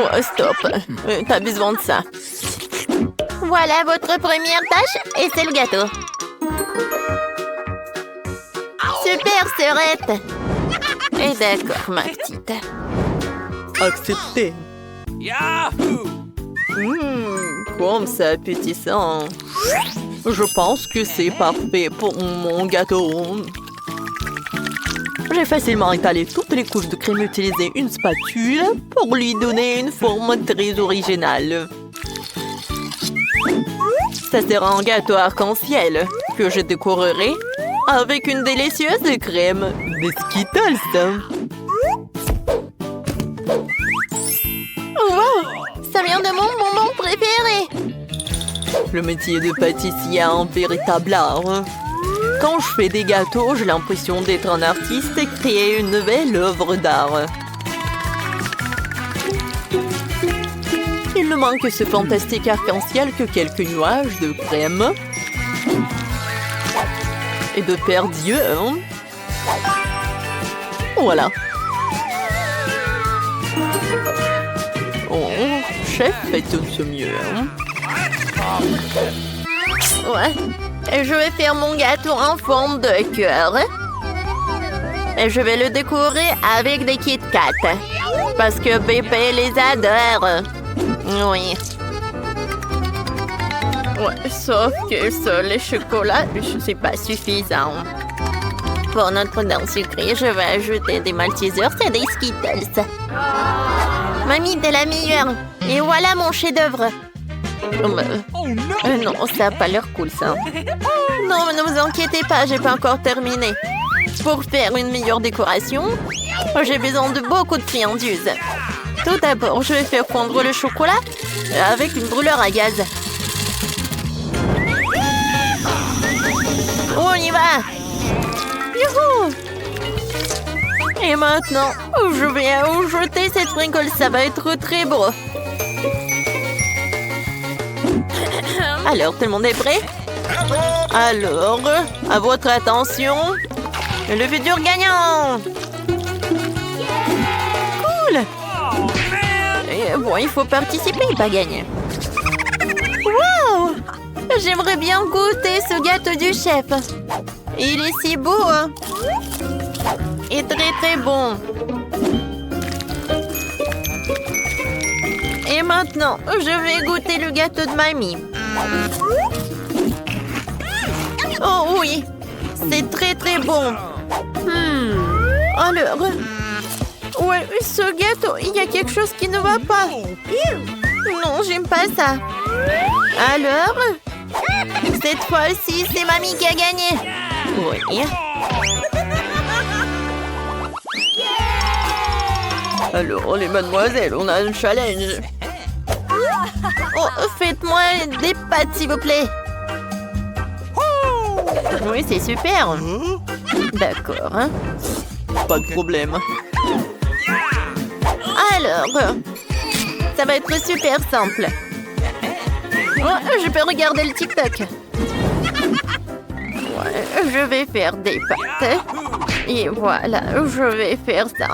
Oh, stop. T'as besoin de ça. Voilà votre première tâche et c'est le gâteau. Super, sœurette. Et d'accord, ma petite. Accepté. Comme c'est appétissant. Je pense que c'est parfait pour mon gâteau. J'ai facilement étalé toutes les couches de crème et utilisé une spatule pour lui donner une forme très originale. Ça sera un gâteau arc-en-ciel que je décorerai avec une délicieuse crème de Skittles. Wow, ça vient de mon bonbon préféré. Le métier de pâtissier est un véritable art. Quand je fais des gâteaux, j'ai l'impression d'être un artiste et créer une nouvelle œuvre d'art. Il ne manque que ce fantastique arc-en-ciel que quelques nuages de crème et de perdieux. Voilà. Oh, chef fait tout ce mieux. Ouais. Je vais faire mon gâteau en forme de cœur. Et je vais le décorer avec des Kit Kat. Parce que bébé les adore. Oui. Ouais, sauf que ça, le chocolat, c'est pas suffisant. Pour notre dent sucrée, je vais ajouter des Maltesers et des Skittles. Mamie, t'es la meilleure. Et voilà mon chef-d'œuvre. Non, ça n'a pas l'air cool, ça. Non, mais ne vous inquiétez pas, j'ai pas encore terminé. Pour faire une meilleure décoration, j'ai besoin de beaucoup de friandises. Tout d'abord, je vais faire fondre le chocolat avec une brûleur à gaz. On y va! Youhou! Et maintenant, je vais jeter cette sprinkle, ça va être très beau. Alors, tout le monde est prêt? Alors, à votre attention, le futur gagnant! Cool! Et bon, il faut participer, pas gagner. Wow! J'aimerais bien goûter ce gâteau du chef. Il est si beau, hein? Et très très bon. Et maintenant, je vais goûter le gâteau de mamie. Oh oui, c'est très très bon. Alors, ouais, ce gâteau, il y a quelque chose qui ne va pas. Non, j'aime pas ça. Alors, cette fois-ci, c'est mamie qui a gagné. Oui. Alors, les mademoiselles, on a un challenge. Oh, faites-moi des pâtes, s'il vous plaît. Oui, c'est super. D'accord. Hein? Pas de problème. Alors, ça va être super simple. Oh, je peux regarder le TikTok. Ouais, je vais faire des pâtes. Et voilà, je vais faire ça.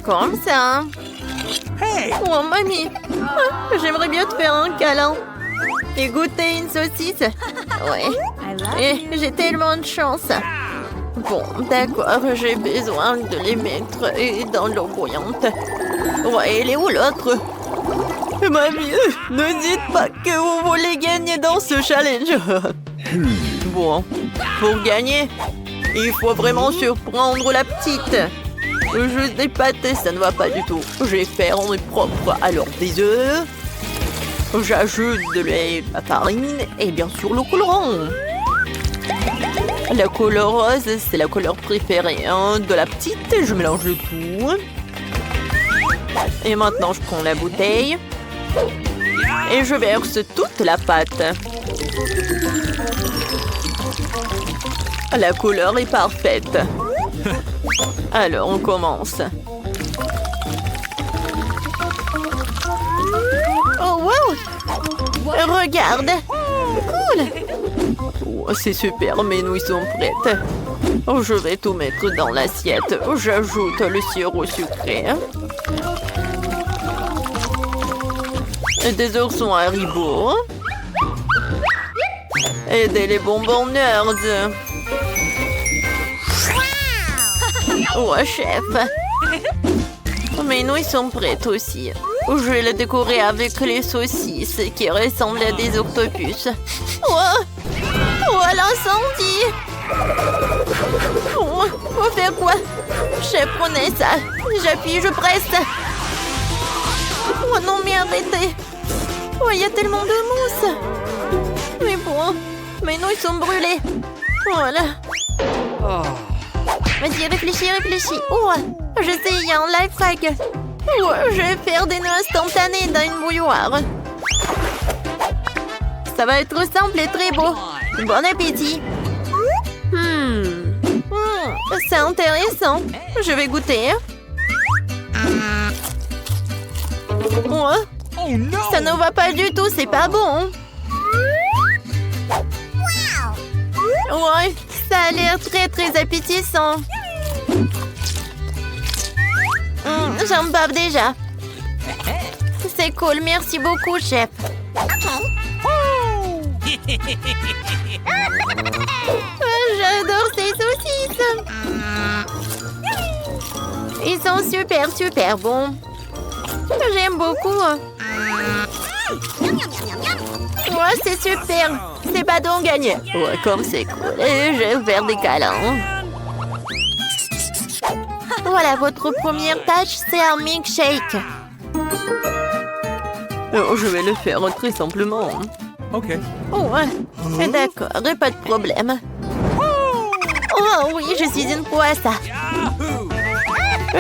Comme ça. Oh, mamie. J'aimerais bien te faire un câlin. Et goûter une saucisse. Ouais. Et j'ai tellement de chance. Bon, d'accord, j'ai besoin de les mettre dans l'eau bouillante. Ouais, elle est où l'autre? Mamie, ne dites pas que vous voulez gagner dans ce challenge. Bon, pour gagner, il faut vraiment surprendre la petite. Juste des pâtes, ça ne va pas du tout. Je vais faire en propre. Alors, des œufs. J'ajoute de lait, la farine et bien sûr le colorant. La couleur rose, c'est la couleur préférée de la petite. Je mélange le tout. Et maintenant, je prends la bouteille. Et je verse toute la pâte. La couleur est parfaite. Alors, on commence. Oh, wow! Regarde! Cool! Oh, c'est super, mes nouilles sont prêtes. Oh, je vais tout mettre dans l'assiette. J'ajoute le sirop sucré. Des oursons Haribo. Et des bonbons nerds. Ouais, chef. Mes nouilles sont prêtes aussi. Je vais les décorer avec les saucisses qui ressemblent à des octopus. Oh, l'incendie! On fait quoi? Chef, prenez ça. J'appuie, je presse. Oh non, mais arrêtez. Oh, il y a tellement de mousse. Mais bon, mes nouilles sont brûlées. Voilà. Vas-y, réfléchis. Oh, je sais, il y a un life hack. Oh, je vais faire des nœuds instantanés dans une bouilloire. Ça va être simple et très beau. Bon appétit. C'est intéressant. Je vais goûter. Oh, ça ne va pas du tout, c'est pas bon. Ouais, ça a l'air très appétissant. J'en bave déjà. C'est cool, merci beaucoup, chef. J'adore ces saucisses. Ils sont super bons. J'aime beaucoup. Ouais, c'est super. C'est pas donc gagné. Ouais, comme c'est cool. Et je vais faire des câlins. Voilà, votre première tâche, c'est un milkshake. Oh, je vais le faire très simplement. Ok. Oh, ouais. D'accord, pas de problème. Oh oui, je suis une pro à ça.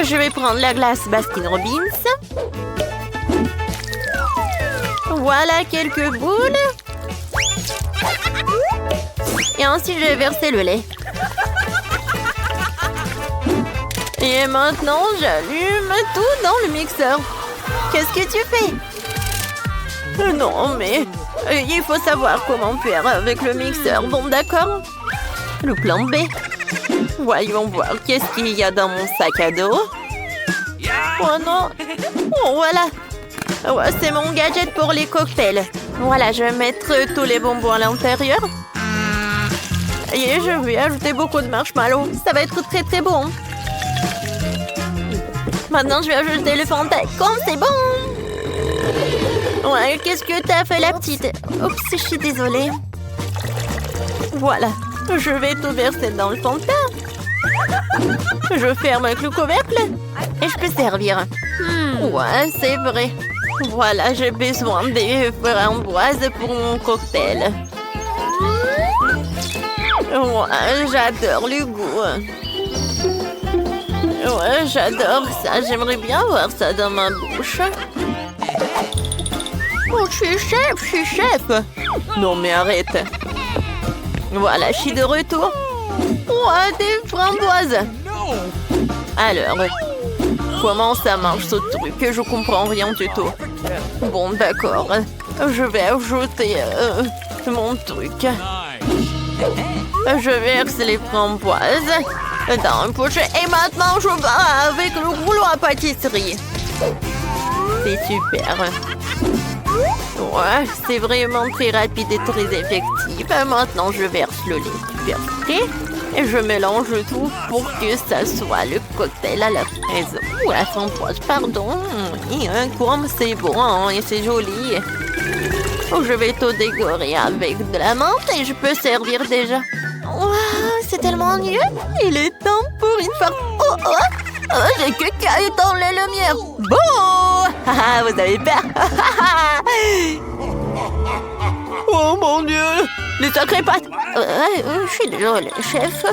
Je vais prendre la glace Baskin Robbins. Voilà quelques boules. Et ensuite, je vais verser le lait. Et maintenant, j'allume tout dans le mixeur. Qu'est-ce que tu fais? Non, mais il faut savoir comment faire avec le mixeur. Bon, d'accord. Le plan B. Voyons voir qu'est-ce qu'il y a dans mon sac à dos. Oh non. Oh, voilà. Ouais, c'est mon gadget pour les cocktails. Voilà, je vais mettre tous les bonbons à l'intérieur. Et je vais ajouter beaucoup de marshmallows. Ça va être très bon. Maintenant, je vais ajouter le Fanta. Comme c'est bon. Ouais, qu'est-ce que t'as fait, la petite? Oups, je suis désolée. Voilà. Je vais tout verser dans le Fanta. Je ferme avec le couvercle. Et je peux servir. Ouais, c'est vrai. Voilà, j'ai besoin des framboises pour mon cocktail. Ouais, j'adore le goût. Ouais, j'adore ça. J'aimerais bien voir ça dans ma bouche. Oh, je suis chef. Non, mais arrête. Voilà, je suis de retour. Ouais, des framboises. Alors, comment ça marche ce truc? Je comprends rien du tout. Bon, d'accord. Je vais ajouter mon truc. Je verse les framboises dans une pochette. Et maintenant, je vais avec le rouleau à pâtisserie. C'est super. Ouais, c'est vraiment très rapide et très effectif. Maintenant, je verse le lait super frais. Et je mélange tout pour que ça soit le cocktail à la fraise. Ou à la framboise, pardon. Et comme c'est bon et c'est joli. Je vais tout décorer avec de la menthe et je peux servir déjà. Waouh, c'est tellement mieux. Il est temps pour une fois. Oh, j'ai quelqu'un dans les lumières. Bon, vous avez peur. Oh mon Dieu, les sacrées pattes. Je suis désolée, chef.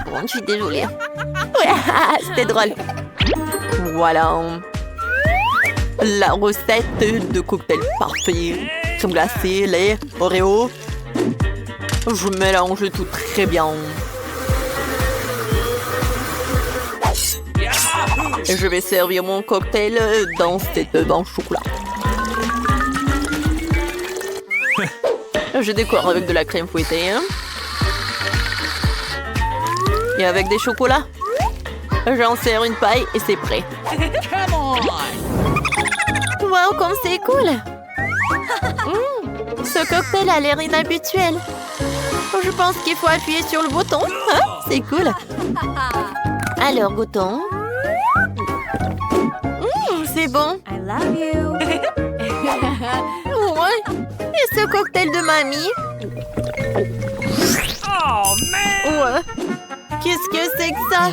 Bon, je suis désolée. Ouais, c'était drôle. Voilà. La recette de cocktail parfait. Crème glacée, lait, Oreo. Je mélange tout très bien. Et je vais servir mon cocktail dans cette banque chocolat. Je décore avec de la crème fouettée. Et avec des chocolats. J'en sers une paille et c'est prêt. Wow, comme c'est cool! Ce cocktail a l'air inhabituel. Je pense qu'il faut appuyer sur le bouton. Hein? C'est cool. Alors, goûtons. C'est bon. I love you. Ouais. Et ce cocktail de mamie? Oh, man! Ouais. Qu'est-ce que c'est que ça?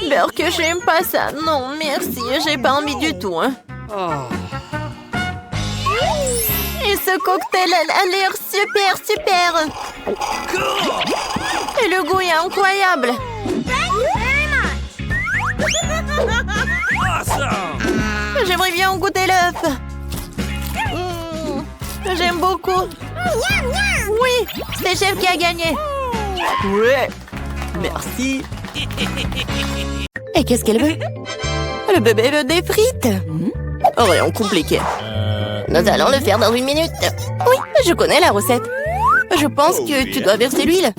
Beurre que j'aime pas ça. Non, merci. J'ai pas envie du tout. Hein. Et ce cocktail a l'air super. Et le goût est incroyable. Awesome! J'aimerais bien en goûter l'œuf. J'aime beaucoup. Oui, c'est le chef qui a gagné. Ouais. Merci. Et qu'est-ce qu'elle veut? Le bébé veut des frites. Rien compliqué. Nous allons le faire dans 1 minute. Oui, je connais la recette. Je pense que tu dois verser l'huile.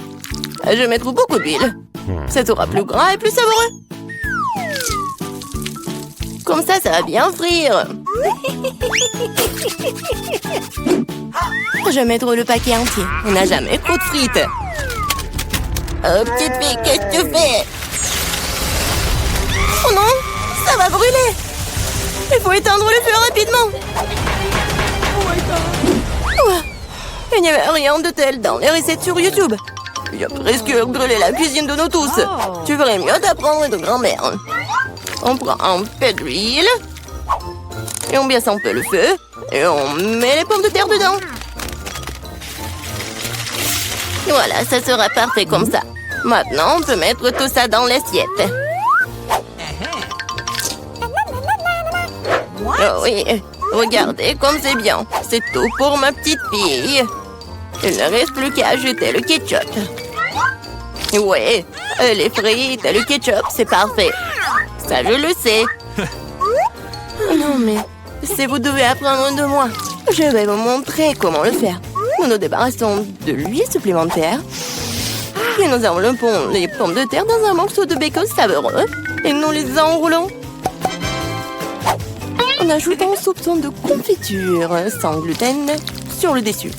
Je vais mettre beaucoup d'huile. Ça sera plus gras et plus savoureux. Comme ça va bien frire. Je vais mettre le paquet entier. On n'a jamais trop de frites. Oh, petite fille, qu'est-ce que tu fais? Oh non, ça va brûler. Il faut éteindre le feu rapidement. Ouais. Il n'y avait rien de tel dans les recettes sur YouTube. Il a presque brûlé la cuisine de nous tous. Tu ferais mieux d'apprendre de grand-mère. On prend un peu d'huile. Et on baisse un peu le feu. Et on met les pommes de terre dedans. Voilà, ça sera parfait comme ça. Maintenant, on peut mettre tout ça dans l'assiette. Oh oui, regardez comme c'est bien. C'est tout pour ma petite fille. Il ne reste plus qu'à ajouter le ketchup. Ouais, les frites et le ketchup, c'est parfait. Ça, je le sais. Non, mais si vous devez apprendre de moi, je vais vous montrer comment le faire. Nous nous débarrassons de l'huile supplémentaire. Puis nous enveloppons les pommes de terre dans un morceau de bacon savoureux et nous les enroulons. En ajoutant un soupçon de confiture sans gluten sur le dessus.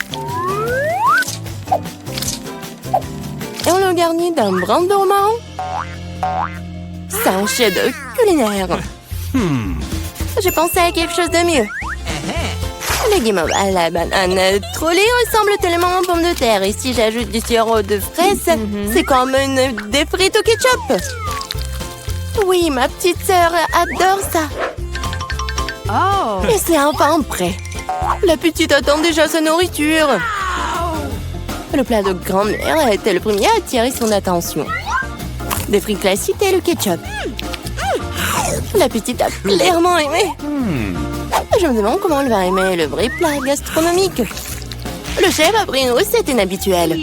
Et on le garnit d'un brin de romarin. C'est un chef-d'œuvre culinaire. J'ai pensé à quelque chose de mieux. Le guimauve à la banane trolley ressemble tellement aux pommes de terre. Et si j'ajoute du sirop de fraise, c'est comme des frites au ketchup. Oui, ma petite sœur adore ça. Oh. Et c'est enfin prêt. La petite attend déjà sa nourriture. Le plat de grand-mère a été le premier à attirer son attention. Des frites classiques et le ketchup. La petite a clairement aimé. Je me demande comment elle va aimer le vrai plat gastronomique. Le chef a pris une recette inhabituelle.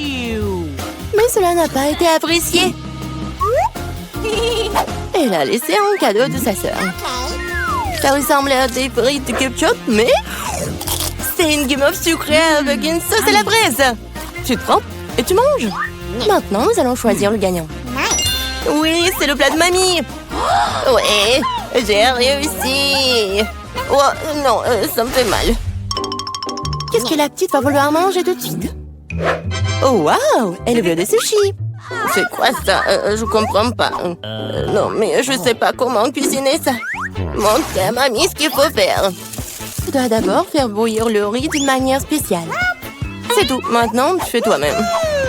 Mais cela n'a pas été apprécié. Elle a laissé un cadeau de sa sœur. Ça ressemble à des frites de ketchup, mais c'est une guimauve sucrée avec une sauce à la braise. Tu te prends et tu manges. Maintenant, nous allons choisir le gagnant. Oui, c'est le plat de mamie. Ouais, j'ai réussi. Oh, non, ça me fait mal. Qu'est-ce que la petite va vouloir manger tout de suite? Oh, waouh, elle veut des sushis. C'est quoi ça? Je comprends pas. Non, mais je sais pas comment cuisiner ça. Montre à mamie ce qu'il faut faire. Tu dois d'abord faire bouillir le riz d'une manière spéciale. C'est tout. Maintenant, tu fais toi-même.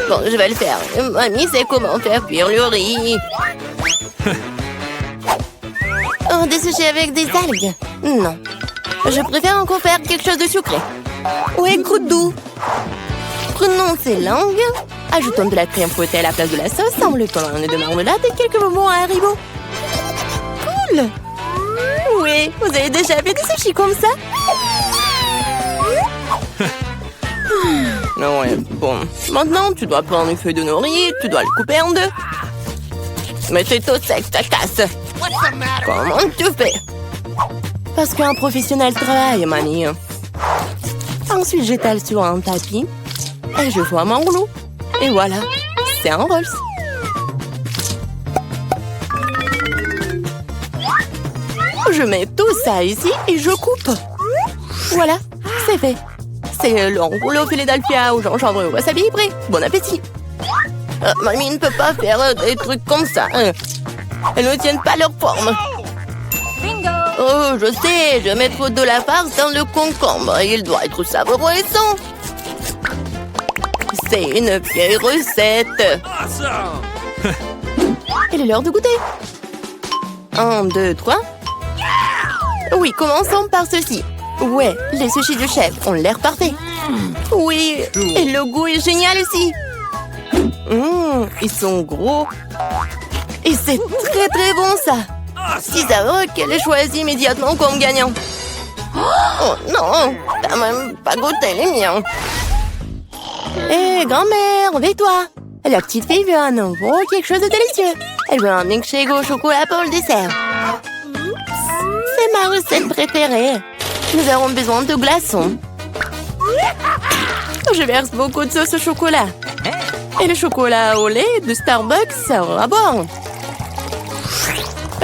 Bon, je vais le faire. Mamie sait comment faire cuire le riz. Oh, des sushis avec des algues? Non. Je préfère encore faire quelque chose de sucré. Ouais, croûte doux. Prenons ces langues. Ajoutons de la crème fouettée à la place de la sauce, enveloppons de marmelade et quelques bonbons à Haribo. Cool! Oui, vous avez déjà fait des sushis comme ça? Non, ouais, bon. Maintenant, tu dois prendre une feuille de nori, tu dois le couper en deux. Mais c'est tout sec, ça casse. Comment tu fais? Parce qu'un professionnel travaille, mamie. Ensuite, j'étale sur un tapis et je forme un rouleau. Et voilà, c'est un Rolls. Je mets tout ça ici et je coupe. Voilà, c'est fait. C'est l'enroulé au Philadelphia au gingembre et au wasabi prêt. Bon appétit. Mamie ne peut pas faire des trucs comme ça. Elles ne tiennent pas leur forme. Bingo. Oh, je sais, je vais mettre de la farce dans le concombre. Il doit être savoureux et sain. C'est une vieille recette. Awesome! Il est l'heure de goûter. 1, 2, 3. Oui, commençons par ceci. Ouais, les sushis du chef ont l'air parfaits. Oui, et le goût est génial aussi. Ils sont gros. Et c'est très très bon ça. Si ça va qu'elle ait choisi immédiatement comme gagnant. Oh non, t'as même pas goûté les miens. Hé, grand-mère, réveille-toi. La petite fille veut un nouveau quelque chose de délicieux. Elle veut un milkshake au chocolat pour le dessert. C'est ma recette préférée. Nous avons besoin de glaçons. Je verse beaucoup de sauce au chocolat. Et le chocolat au lait de Starbucks sera bon.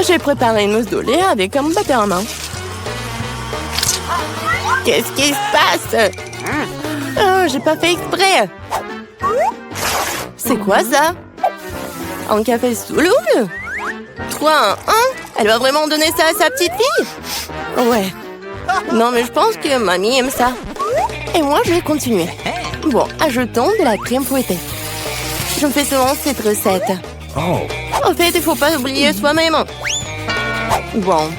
J'ai préparé une mousse de lait avec un batteur en main. Qu'est-ce qui se passe? Oh, j'ai pas fait exprès. C'est quoi ça? Un café sous l'eau? 3, 1. Elle va vraiment donner ça à sa petite fille? Ouais. Non, mais je pense que mamie aime ça. Et moi, je vais continuer. Bon, ajoutons de la crème fouettée. Je me fais souvent cette recette. En fait, il faut pas oublier soi-même. Bon,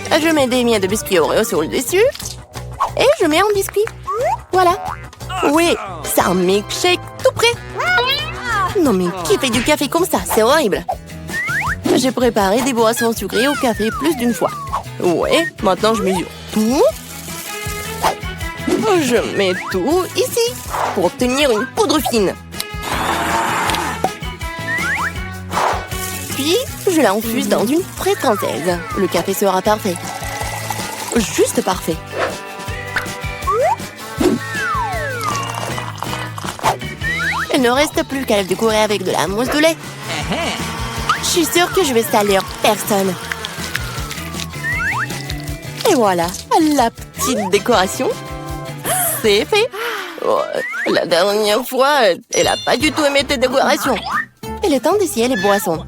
je mets des miettes de biscuits Oreo sur le dessus. Et je mets un biscuit. Voilà. Oui, c'est un milkshake tout prêt. Non, mais qui fait du café comme ça? C'est horrible. J'ai préparé des boissons sucrées au café plus d'une fois. Ouais, maintenant je mesure tout. Je mets tout ici pour obtenir une poudre fine. Puis, je l'infuse dans une fraise française. Le café sera parfait. Juste parfait. Il ne reste plus qu'à le décorer avec de la mousse de lait. Je suis sûre que je vais salir personne. Et voilà, la petite décoration. C'est fait. Oh, la dernière fois, elle n'a pas du tout aimé tes décorations. Il est temps d'essayer les boissons.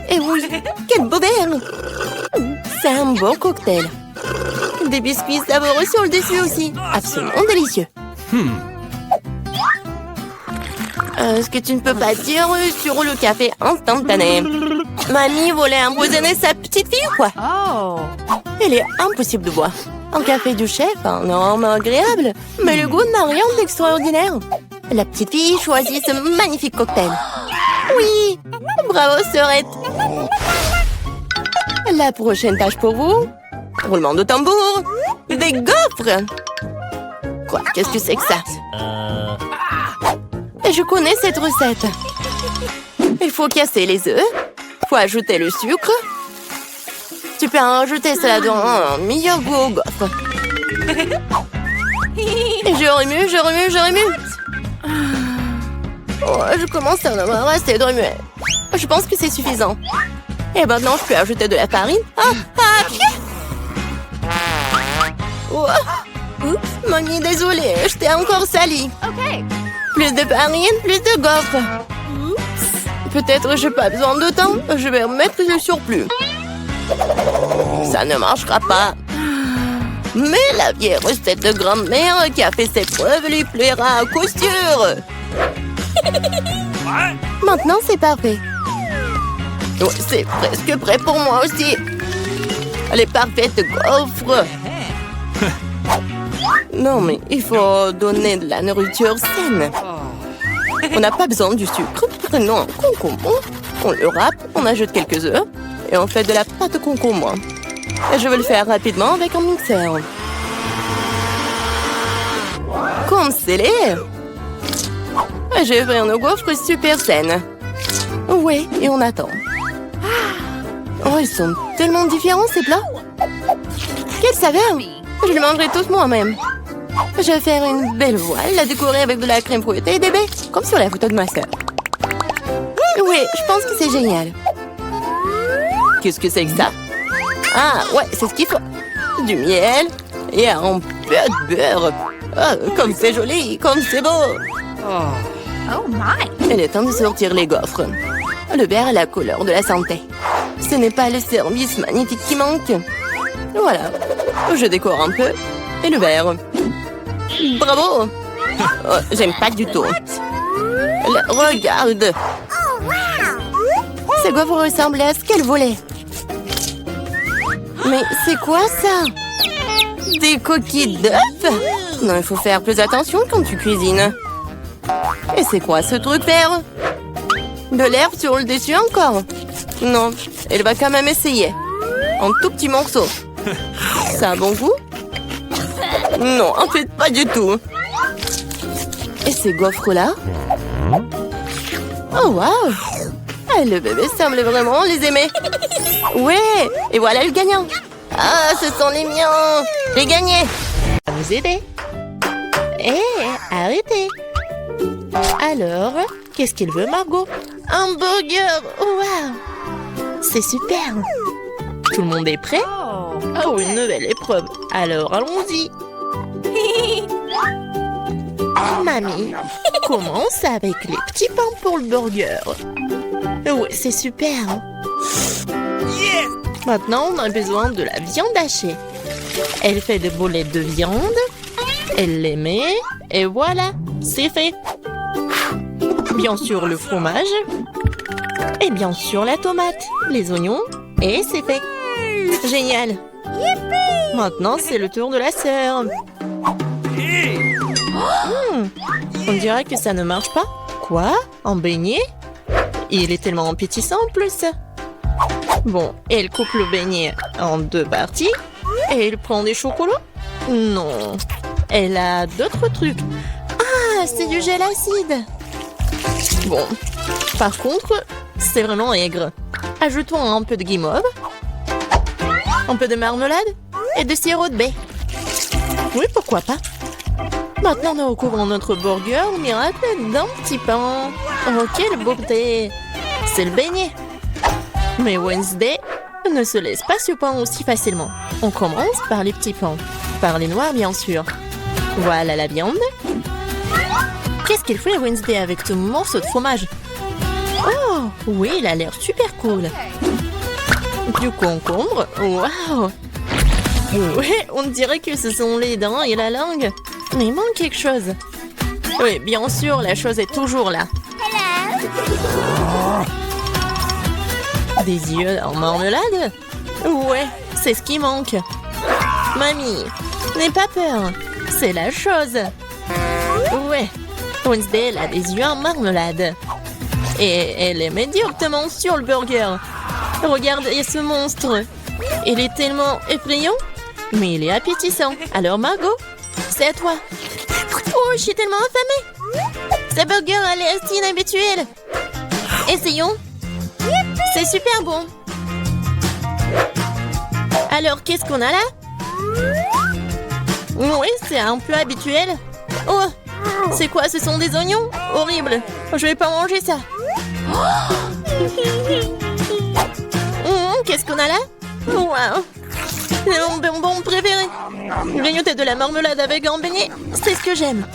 Et oui, quel beau verre! C'est un beau cocktail. Des biscuits savoureux sur le dessus aussi. Absolument délicieux. Ce que tu ne peux pas dire sur le café instantané. Mamie voulait empoisonner sa petite fille ou quoi? Oh. Il est impossible de boire. Un café du chef, un arôme agréable, mais le goût n'a rien d'extraordinaire. La petite fille choisit ce magnifique cocktail. Oui, bravo sœurette. La prochaine tâche pour vous, roulement de tambour, des gaufres. Quoi, qu'est-ce que c'est que ça? Je connais cette recette. Il faut casser les œufs, faut ajouter le sucre. Tu peux en rajouter ça dans un meilleur goût aux gaufres. Et je remue. Oh, je commence à en avoir assez de remuer. Je pense que c'est suffisant. Et maintenant, je peux ajouter de la farine. Oh. Oups, mamie, désolée, je t'ai encore sali. Okay. Plus de farine, plus de gaufres. Peut-être j'ai pas besoin de temps. Je vais remettre le surplus. Ça ne marchera pas. Mais la vieille recette de grand-mère qui a fait ses preuves lui plaira à coup sûr. Maintenant, c'est parfait. Oh, c'est presque prêt pour moi aussi. Les parfaites gaufres. Non, mais il faut donner de la nourriture saine. On n'a pas besoin du sucre. Prenons un concombre, on le râpe, on ajoute quelques œufs et on fait de la pâte de concombre. Et je vais le faire rapidement avec un mixeur. Comme scellé. J'ai fait une gaufre super saine. Oui, et on attend. Oh, ils sont tellement différents ces plats. Quelle saveur! Je les mangerai tous moi-même. Je vais faire une belle voile, la décorer avec de la crème fouettée et des baies, comme sur la photo de ma sœur. Oui, je pense que c'est génial. Qu'est-ce que c'est que ça? Ah, ouais, c'est ce qu'il faut. Du miel et un peu de beurre. Ah, comme c'est joli, comme c'est beau. Oh my. Il est temps de sortir les gaufres. Le beurre est la couleur de la santé. Ce n'est pas le service magnétique qui manque. Voilà. Je décore un peu. Et le beurre. Bravo. Oh, j'aime pas du tout. Regarde. Ces gaufres ressemblent à ce qu'elle voulait. Mais c'est quoi ça? Des coquilles d'œufs? Non, il faut faire plus attention quand tu cuisines. Et c'est quoi ce truc vert? De l'herbe sur le dessus encore? Non, elle va quand même essayer. En tout petits morceaux. Ça a bon goût? Non, en fait pas du tout. Et ces gaufres-là? Oh waouh! Ah, le bébé semble vraiment les aimer. Ouais, et voilà le gagnant. Ah, ce sont les miens. J'ai gagné. Vous aider. Hé, arrêtez. Alors, qu'est-ce qu'il veut, Margot? Un burger. Waouh! C'est super. Tout le monde est prêt? Oh, une nouvelle épreuve. Alors, allons-y. Mamie, commence avec les petits pains pour le burger. Ouais, c'est super. Maintenant, on a besoin de la viande hachée. Elle fait des boulettes de viande. Elle les met. Et voilà, c'est fait. Bien sûr, le fromage. Et bien sûr, la tomate, les oignons. Et c'est fait. Génial. Maintenant, c'est le tour de la sœur. On dirait que ça ne marche pas. Quoi? Un beignet? Il est tellement appétissant en plus. Bon, elle coupe le beignet en 2 parties. Et elle prend des chocolats? Non. Elle a d'autres trucs. Ah, c'est du gel acide. Bon. Par contre, c'est vraiment aigre. Ajoutons un peu de guimauve. Un peu de marmelade. Et de sirop de baie. Oui, pourquoi pas. Maintenant, nous recouvrons notre burger au miracle d'un petit pain. Oh, quelle beauté! C'est le beignet. Mais Wednesday ne se laisse pas surprendre aussi facilement. On commence par les petits pains. Par les noirs, bien sûr. Voilà la viande. Qu'est-ce qu'il fait Wednesday avec ce morceau de fromage? Oh, oui, il a l'air super cool. Du concombre. Waouh! Oui, on dirait que ce sont les dents et la langue. Mais il manque quelque chose. Oui, bien sûr, la chose est toujours là. Des yeux en marmelade? Ouais, c'est ce qui manque. Mamie, n'aie pas peur. C'est la chose. Ouais, Wednesday, elle a des yeux en marmelade. Et elle les met directement sur le burger. Regardez ce monstre. Il est tellement effrayant, mais il est appétissant. Alors Margot, c'est à toi. Oh, je suis tellement affamée. Ce burger a l'air inhabituel. Essayons. C'est super bon. Alors, qu'est-ce qu'on a là? Oui, c'est un plat habituel. Oh, c'est quoi? Ce sont des oignons? Horrible. Je vais pas manger ça. Qu'est-ce qu'on a là? Wow. C'est mon bonbon préféré. Grignoter de la marmelade avec un beignet, c'est ce que j'aime.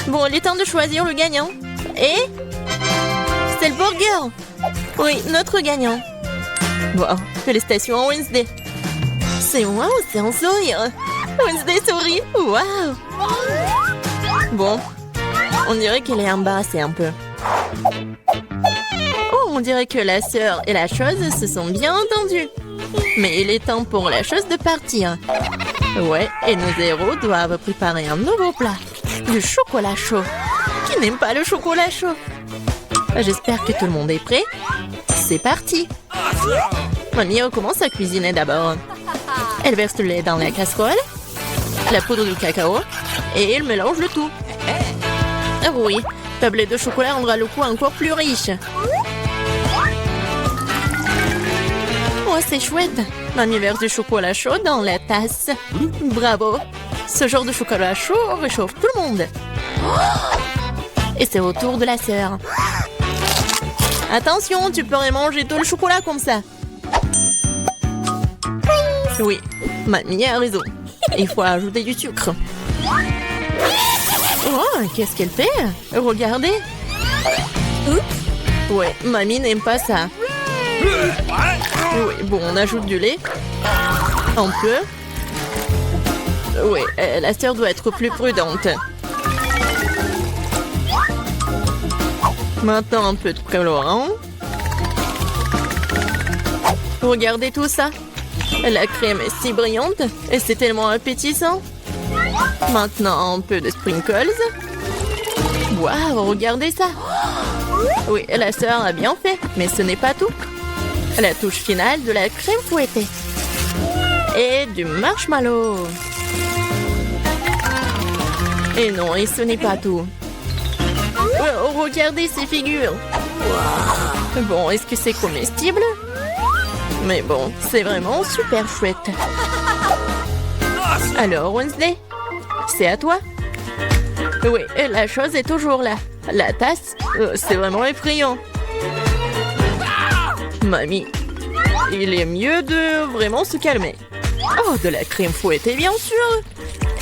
Bon, il est temps de choisir le gagnant. Et c'est le burger. Oui, notre gagnant. Wow, félicitations à Wednesday. C'est wow, c'est un sourire. Wednesday sourit. Wow. Bon, on dirait qu'elle est embarrassée un peu. Oh, on dirait que la sœur et la chose se sont bien entendues. Mais il est temps pour la chose de partir. Ouais, et nos héros doivent préparer un nouveau plat. Du chocolat chaud. Qui n'aime pas le chocolat chaud? J'espère que tout le monde est prêt. C'est parti. Mamie commence à cuisiner d'abord. Elle verse le lait dans la casserole, la poudre de cacao, et elle mélange le tout. Ah oui, tablette de chocolat rendra le goût encore plus riche. Oh, c'est chouette. Mamie verse du chocolat chaud dans la tasse. Bravo. Ce genre de chocolat chaud réchauffe tout le monde. Et c'est au tour de la sœur. Attention, tu pourrais manger tout le chocolat comme ça. Oui, Mamie a raison. Il faut ajouter du sucre. Oh, qu'est-ce qu'elle fait? Regardez. Ouais, mamie n'aime pas ça. Oui, bon, on ajoute du lait. Un peu. Oui, la sœur doit être plus prudente. Maintenant, un peu de colorant. Regardez tout ça. La crème est si brillante et c'est tellement appétissant. Maintenant, un peu de sprinkles. Waouh, regardez ça. Oui, la sœur a bien fait, mais ce n'est pas tout. La touche finale de la crème fouettée. Et du marshmallow. Et non, et ce n'est pas tout. Oh, regardez ces figures. Bon, est-ce que c'est comestible? Mais bon, c'est vraiment super chouette. Alors, Wednesday, c'est à toi. Oui, et la chose est toujours là. La tasse, c'est vraiment effrayant. Mamie, il est mieux de vraiment se calmer. Oh, de la crème fouettée, bien sûr.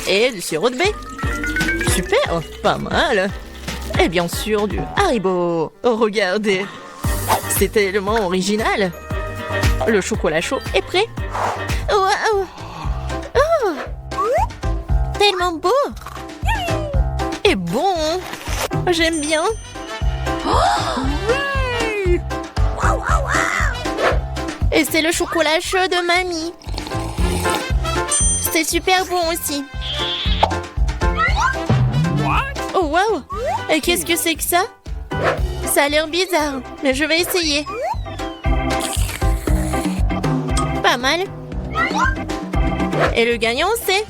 Et du sirop de baie. Super, pas mal. Et bien sûr, du Haribo. Oh, regardez. C'est tellement original. Le chocolat chaud est prêt. Waouh! Oh! Tellement beau! Et bon. J'aime bien. Et c'est le chocolat chaud de mamie. C'est super bon aussi. Oh, waouh! Et qu'est-ce que c'est que ça? Ça a l'air bizarre, mais je vais essayer. Pas mal. Et le gagnant, c'est...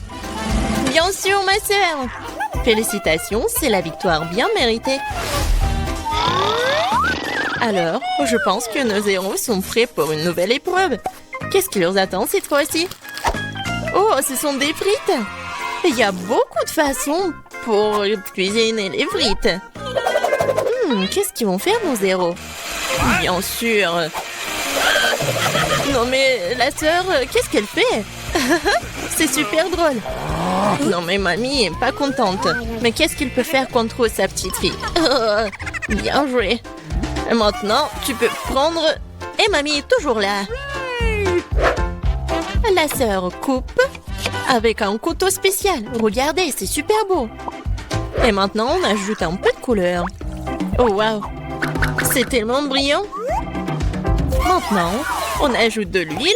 Bien sûr, ma sœur. Félicitations, c'est la victoire bien méritée. Alors, je pense que nos héros sont prêts pour une nouvelle épreuve. Qu'est-ce qui leur attend cette fois-ci? Oh, ce sont des frites. Il y a beaucoup de façons pour cuisiner les frites. Qu'est-ce qu'ils vont faire, nos héros? Bien sûr. Non mais, la sœur, qu'est-ce qu'elle fait? C'est super drôle. Non mais mamie est pas contente. Mais qu'est-ce qu'il peut faire contre sa petite fille? Bien joué. Et maintenant, tu peux prendre... Et mamie est toujours là. La sœur coupe avec un couteau spécial. Regardez, c'est super beau. Et maintenant, on ajoute un peu de couleur. Oh waouh, c'est tellement brillant. Maintenant, on ajoute de l'huile.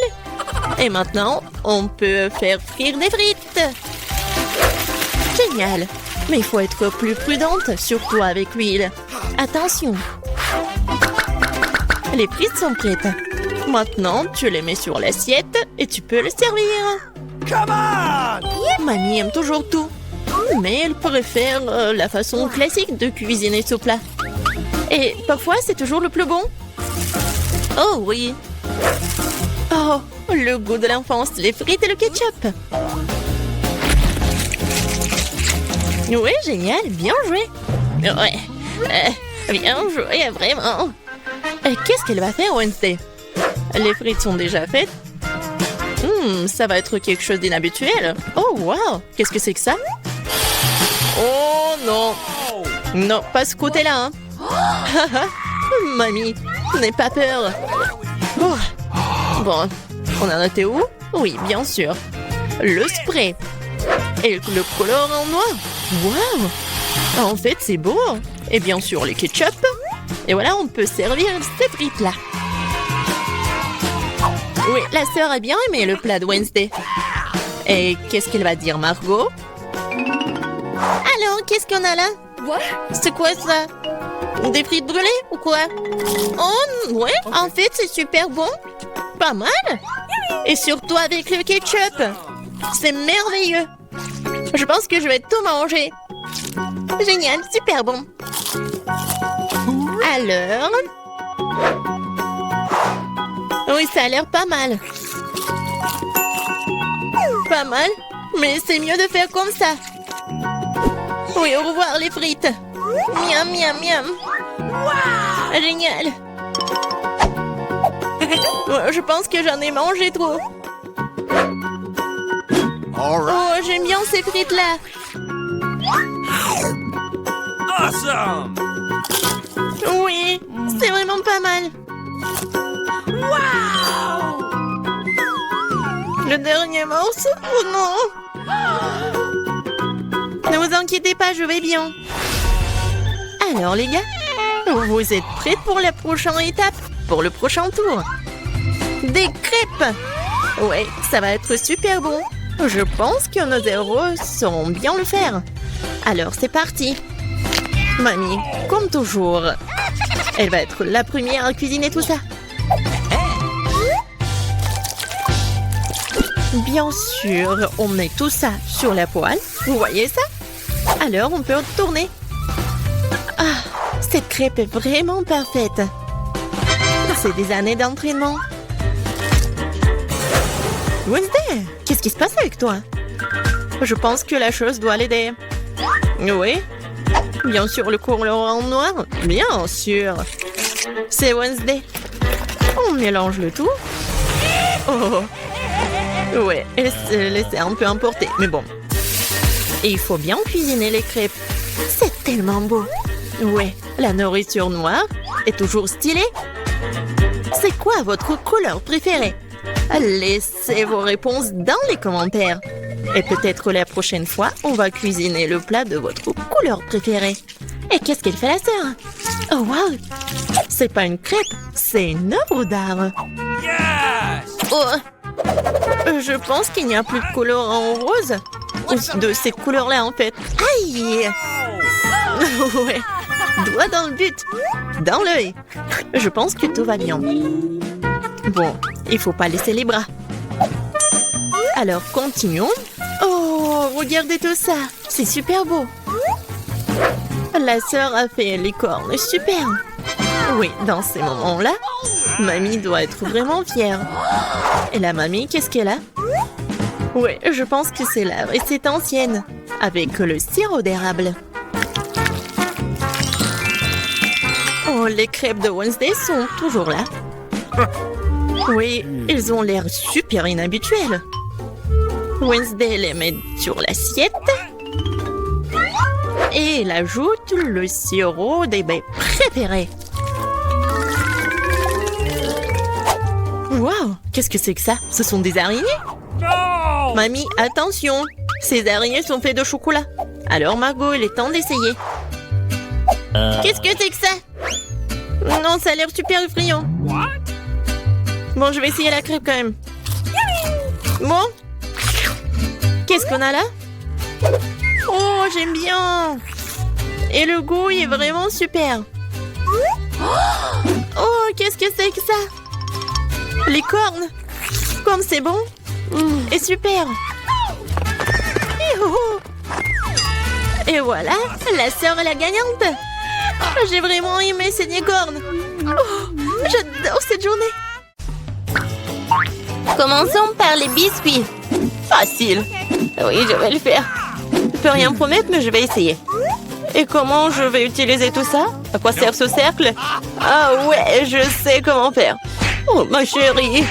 Et maintenant, on peut faire frire des frites. Génial. Mais il faut être plus prudente, surtout avec l'huile. Attention. Les frites sont prêtes. Maintenant, tu les mets sur l'assiette et tu peux les servir. Come on! Mamie aime toujours tout. Mais elle préfère la façon classique de cuisiner ce plat. Et parfois, c'est toujours le plus bon. Oh oui. Oh, le goût de l'enfance, les frites et le ketchup. Oui, génial, bien joué. Ouais, bien joué, vraiment. Qu'est-ce qu'elle va faire, Wednesday? Les frites sont déjà faites. Ça va être quelque chose d'inhabituel. Oh, wow, qu'est-ce que c'est que ça? Oh non. Non, pas ce côté-là. Hein. Mamie, n'aie pas peur. Oh. Bon, on a noté où? Oui, bien sûr. Le spray. Et le colorant noir. Waouh! En fait, c'est beau. Et bien sûr, le ketchup. Et voilà, on peut servir ces frites-là. Oui, la sœur a bien aimé le plat de Wednesday. Et qu'est-ce qu'elle va dire, Margot? Alors, qu'est-ce qu'on a là? C'est quoi ça? Des frites brûlées ou quoi? Oh, ouais, en fait, c'est super bon. Pas mal. Et surtout avec le ketchup. C'est merveilleux. Je pense que je vais tout manger. Génial, super bon. Alors... Oui, ça a l'air pas mal. Pas mal, mais c'est mieux de faire comme ça. Oui, au revoir les frites. Miam, miam, miam. Wow. Génial. Je pense que j'en ai mangé trop. All right. Oh, ces frites-là. Awesome! Oui, c'est vraiment pas mal. Wow! Le dernier morceau? Oh non! Ne vous inquiétez pas, je vais bien. Alors les gars, vous êtes prêts pour la prochaine étape? Pour le prochain tour? Des crêpes! Ouais, ça va être super bon. Je pense que nos héros sauront bien le faire. Alors c'est parti. Mamie, comme toujours, elle va être la première à cuisiner tout ça. Bien sûr, on met tout ça sur la poêle. Vous voyez ça? Alors, on peut tourner. Ah, cette crêpe est vraiment parfaite. C'est des années d'entraînement. Wednesday, qu'est-ce qui se passe avec toi? Je pense que la chose doit l'aider. Oui? Bien sûr, le couleur en noir? Bien sûr. C'est Wednesday. On mélange le tout. Oh! Ouais, elle s'est laissée un peu emporter, mais bon. Et il faut bien cuisiner les crêpes. C'est tellement beau. Ouais, la nourriture noire est toujours stylée. C'est quoi votre couleur préférée? Laissez vos réponses dans les commentaires. Et peut-être la prochaine fois, on va cuisiner le plat de votre couleur préférée. Et qu'est-ce qu'elle fait la sœur? Oh wow! C'est pas une crêpe, c'est une œuvre d'art. Yes! Oh! Je pense qu'il n'y a plus de couleur en rose. Ou de cette couleur-là, en fait. Aïe! Ouais. Doigt dans le but. Dans l'œil. Je pense que tout va bien. Bon, il faut pas laisser les bras. Alors, continuons. Oh, regardez tout ça. C'est super beau. La sœur a fait les cornes. Super. Oui, dans ces moments-là, mamie doit être vraiment fière. Et la mamie, qu'est-ce qu'elle a? Oui, je pense que c'est la recette ancienne, avec le sirop d'érable. Oh, les crêpes de Wednesday sont toujours là. Oui, ils ont l'air super inhabituels. Wednesday les met sur l'assiette. Et elle ajoute le sirop des baies préférés. Waouh, qu'est-ce que c'est que ça? Ce sont des araignées? No! Mamie, attention! Ces araignées sont faites de chocolat. Alors Margot, il est temps d'essayer. Qu'est-ce que c'est que ça? Non, ça a l'air super effrayant. What? Bon, je vais essayer la crêpe quand même. Bon. Qu'est-ce qu'on a là? Oh, j'aime bien. Et le goût, il est vraiment super. Oh, qu'est-ce que c'est que ça? Les cornes. Comme c'est bon. Et super. Et voilà, la sœur est la gagnante. J'ai vraiment aimé ces cornes. Oh, j'adore cette journée. Commençons par les biscuits. Facile. Oui, je vais le faire. Je peux rien promettre, mais je vais essayer. Et comment je vais utiliser tout ça? À quoi sert ce cercle? Ah ouais, je sais comment faire. Oh, ma chérie.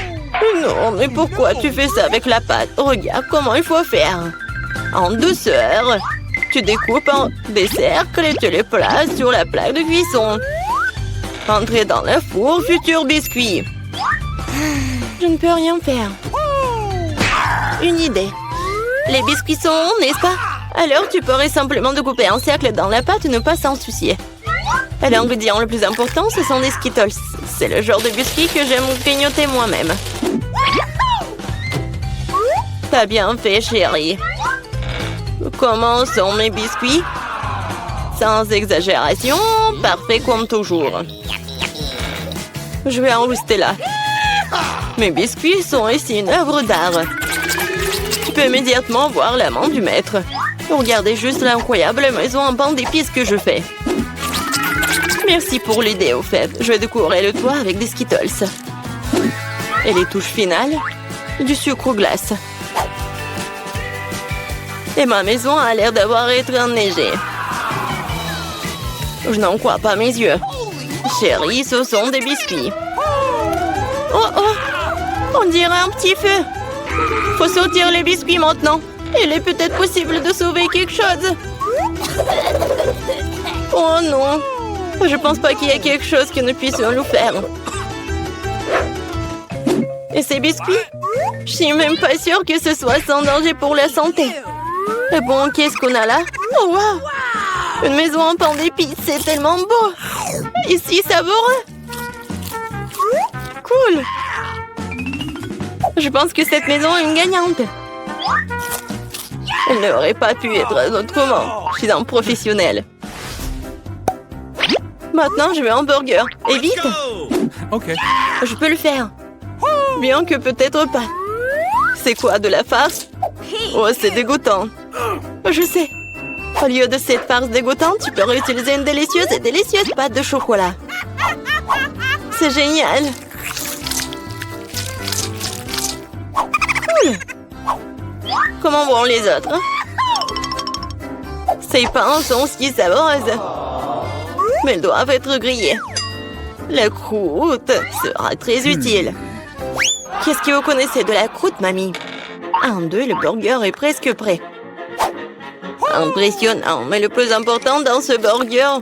Non, mais pourquoi tu fais ça avec la pâte? Regarde comment il faut faire. En douceur. Tu découpes des cercles et tu les places sur la plaque de cuisson. Entrez dans le four, futur biscuit. Je ne peux rien faire. Une idée. Les biscuits sont ronds, n'est-ce pas? Alors tu pourrais simplement découper un cercle dans la pâte et ne pas s'en soucier. Et l'ingrédient le plus important, ce sont des Skittles. C'est le genre de biscuits que j'aime grignoter moi-même. T'as bien fait, chérie. Comment sont mes biscuits? Sans exagération, parfait comme toujours. Je vais en rester là. Mes biscuits sont ici une œuvre d'art. Tu peux immédiatement voir la main du maître. Regardez juste l'incroyable maison en pain d'épices que je fais. Merci pour l'idée, au fait. Je vais décorer le toit avec des Skittles. Et les touches finales, du sucre glace. Et ma maison a l'air d'avoir été enneigée. Je n'en crois pas mes yeux. Chérie, ce sont des biscuits. Oh oh! On dirait un petit feu. Faut sortir les biscuits maintenant. Il est peut-être possible de sauver quelque chose. Oh non. Je pense pas qu'il y ait quelque chose que nous puissions nous faire. Et ces biscuits? Je suis même pas sûre que ce soit sans danger pour la santé. Et bon, qu'est-ce qu'on a là? Oh wow! Une maison en pain d'épices, c'est tellement beau! Ici, savoureux! Cool! Je pense que cette maison est une gagnante. Elle n'aurait pas pu être autrement. Je suis un professionnel. Maintenant, je veux un burger. Et vite! OK. Je peux le faire. Bien que peut-être pas. C'est quoi, de la farce? Oh, c'est dégoûtant. Je sais. Au lieu de cette farce dégoûtante, tu peux réutiliser une délicieuse pâte de chocolat. C'est génial. Cool. Comment vont les autres? Ces pains sont si savoureuses. Mais ils doivent être grillés. La croûte sera très utile. Qu'est-ce que vous connaissez de la croûte, mamie? 1, 2, le burger est presque prêt. Impressionnant, mais le plus important dans ce burger,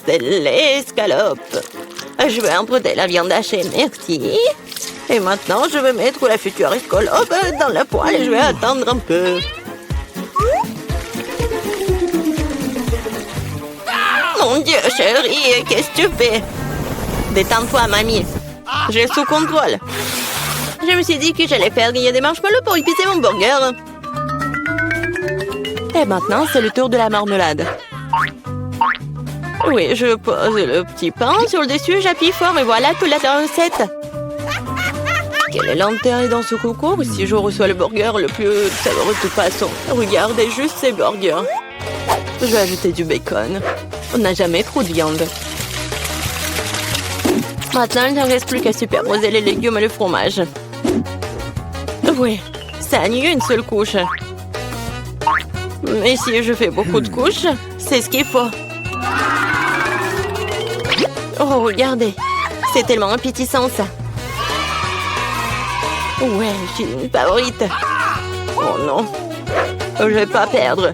c'est l'escalope. Je vais emprunter la viande hachée, merci. Et maintenant, je vais mettre la future escalope dans la poêle et je vais attendre un peu. Mon Dieu, chérie, qu'est-ce que tu fais? Détends-toi, mamie. J'ai sous contrôle. Je me suis dit que j'allais faire griller des marshmallows pour épicer mon burger. Et maintenant, c'est le tour de la marmelade. Oui, je pose le petit pain sur le dessus, j'appuie fort et voilà toute la recette. Quelle est l'intérêt dans ce concours si je reçois le burger le plus savoureux de toute façon? Regardez juste ces burgers. Je vais ajouter du bacon. On n'a jamais trop de viande. Maintenant, il ne reste plus qu'à superposer les légumes et le fromage. Oui, ça annule une seule couche. Mais si je fais beaucoup de couches, c'est ce qu'il faut. Oh, regardez. C'est tellement appétissant, ça. Ouais, j'ai une favorite. Oh non. Je vais pas perdre.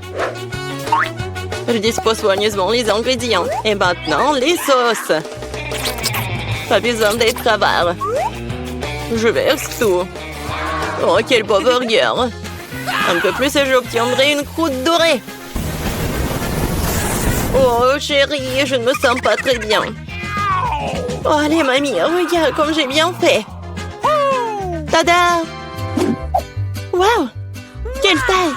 Je dispose soigneusement les ingrédients. Et maintenant, les sauces. Pas besoin d'être avare. Je verse tout. Oh, quel beau burger. Un peu plus et j'obtiendrai une croûte dorée. Oh, chérie, je ne me sens pas très bien. Oh, allez, mamie, regarde comme j'ai bien fait. Tada! Waouh! Quelle taille!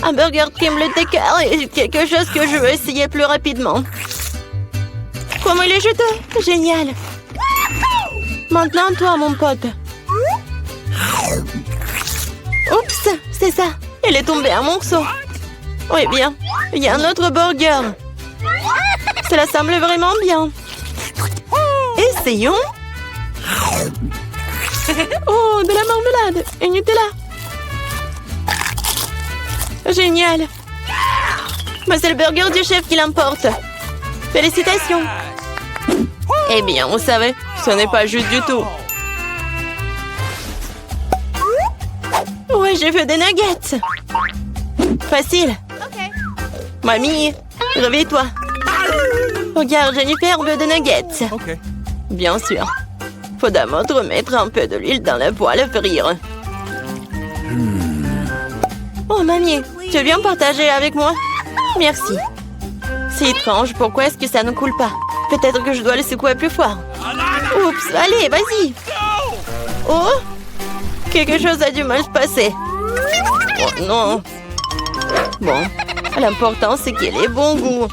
Un burger qui me le décœur et quelque chose que je veux essayer plus rapidement. Comment il est juteux! Génial! Maintenant, toi, mon pote. Oups, c'est ça. Il est tombé en morceaux. Oui, bien. Il y a un autre burger. Cela semble vraiment bien. Essayons. Oh, de la marmelade et Nutella. Génial. Mais c'est le burger du chef qui l'emporte. Félicitations. Eh bien, vous savez, ce n'est pas juste du tout. Ouais, j'ai fait des nuggets. Facile. Mamie, réveille-toi. Regarde, Jennifer veut des nuggets. OK. Bien sûr. Faut d'abord mettre un peu de l'huile dans la poêle à frire. Oh, mamie, tu veux bien partager avec moi? Merci. C'est étrange, pourquoi est-ce que ça ne coule pas? Peut-être que je dois le secouer plus fort. Oups, allez, vas-y. Oh, quelque chose a dû mal se passer. Oh non. Bon, l'important c'est qu'il ait bon goût.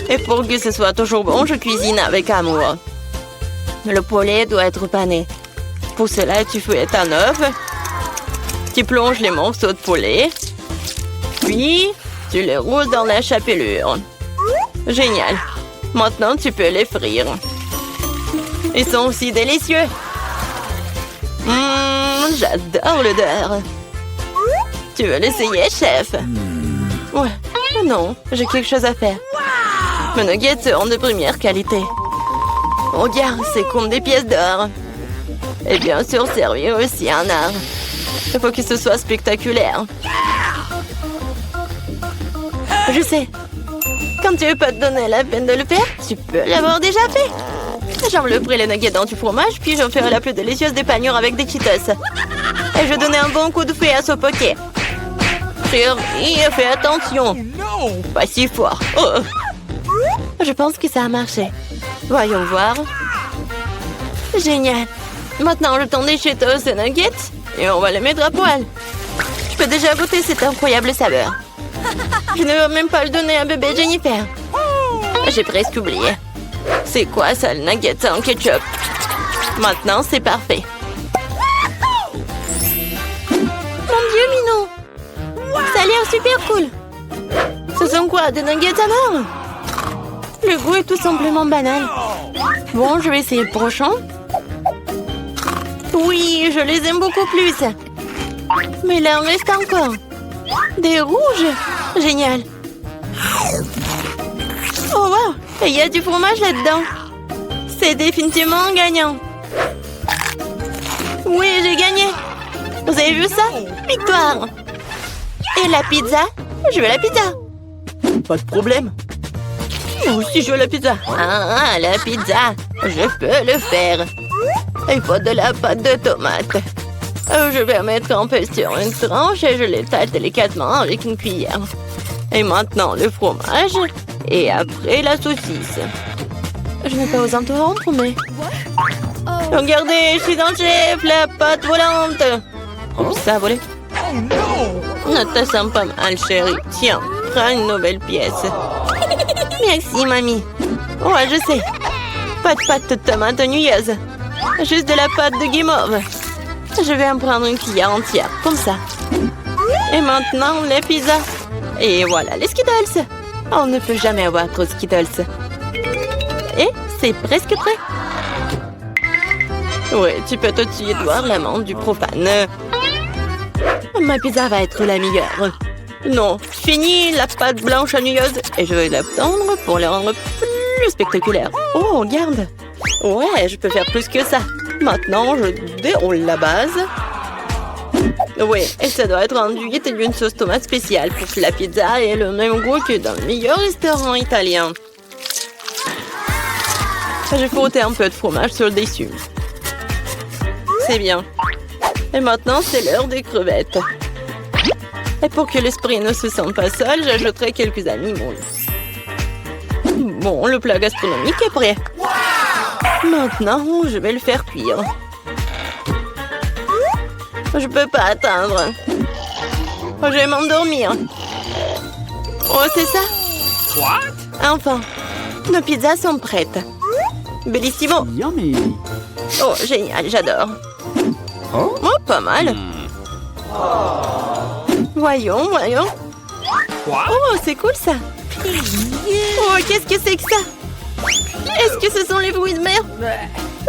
Et pour que ce soit toujours bon, je cuisine avec amour. Le poulet doit être pané. Pour cela, tu fouettes un œuf. Tu plonges les morceaux de poulet. Puis, tu les roules dans la chapelure. Génial. Maintenant, tu peux les frire. Ils sont aussi délicieux. J'adore l'odeur. Tu veux l'essayer, chef? Ouais. Non, j'ai quelque chose à faire. Mes nuggets seront de première qualité. Regarde, c'est comme des pièces d'or. Et bien sûr, servir aussi un art. Il faut que ce soit spectaculaire. Je sais. Quand tu veux pas te donner la peine de le faire, tu peux l'avoir déjà fait. J'envelopperai les nuggets dans du fromage, puis j'en ferai la plus délicieuse des panures avec des Cheetos. Et je donnais un bon coup de fouet à ce poké. Chérie, fais attention. Pas si fort. Oh. Je pense que ça a marché. Voyons voir. Génial. Maintenant, je tends des Cheetos et nuggets et on va les mettre à poil. Je peux déjà goûter cette incroyable saveur. Je ne veux même pas le donner à bébé Jennifer. J'ai presque oublié. C'est quoi ça, le nugget en ketchup? Maintenant, c'est parfait. Mon Dieu, Minou! Ça a l'air super cool. Ce sont quoi, des nuggets à mort? Le goût est tout simplement banal. Bon, je vais essayer le prochain. Oui, je les aime beaucoup plus. Mais là, il en reste encore. Des rouges. Génial. Oh, wow. Et il y a du fromage là-dedans. C'est définitivement gagnant. Oui, j'ai gagné. Vous avez vu ça? Victoire. Et la pizza? Je veux la pizza. Pas de problème. Moi aussi, je veux la pizza. Ah, la pizza. Je peux le faire. Il faut de la pâte de tomate. Je vais la mettre en peu sur une tranche et je l'étale délicatement avec une cuillère. Et maintenant, le fromage. Et après, la saucisse. Je n'ai pas osé interrompre, mais... Regardez, je suis dans le chef, la pâte volante. Oups, ça a volé. Ne te sens pas mal, chérie. Tiens, prends une nouvelle pièce. Merci, mamie. Ouais, je sais. Pas de pâte de tomate ennuyeuses. Juste de la pâte de guimauve. Je vais en prendre une cuillère entière, comme ça. Et maintenant, les pizzas. Et voilà, les Skittles. On ne peut jamais avoir trop de Skittles. Et c'est presque prêt. Ouais, tu peux tout de suite voir l'amande du profane. Ma pizza va être la meilleure. Non, fini la pâte blanche ennuyeuse et je vais la tendre pour la rendre plus spectaculaire. Oh, regarde. Ouais, je peux faire plus que ça. Maintenant, je déroule la base. Oui, et ça doit être enduit d'une sauce tomate spéciale pour que la pizza ait le même goût que dans le meilleur restaurant italien. J'ai frotté un peu de fromage sur le dessus. C'est bien. Et maintenant, c'est l'heure des crevettes. Et pour que l'esprit ne se sente pas seul, j'ajouterai quelques animaux. Bon, le plat gastronomique est prêt. Maintenant, je vais le faire cuire. Je peux pas attendre. Je vais m'endormir. Oh, c'est ça? What? Enfin, nos pizzas sont prêtes. Bellissimo. Yummy. Oh, génial, j'adore. Oh, pas mal. Voyons, voyons. Quoi? Oh, c'est cool ça. Oh, qu'est-ce que c'est que ça? Est-ce que ce sont les fruits de mer?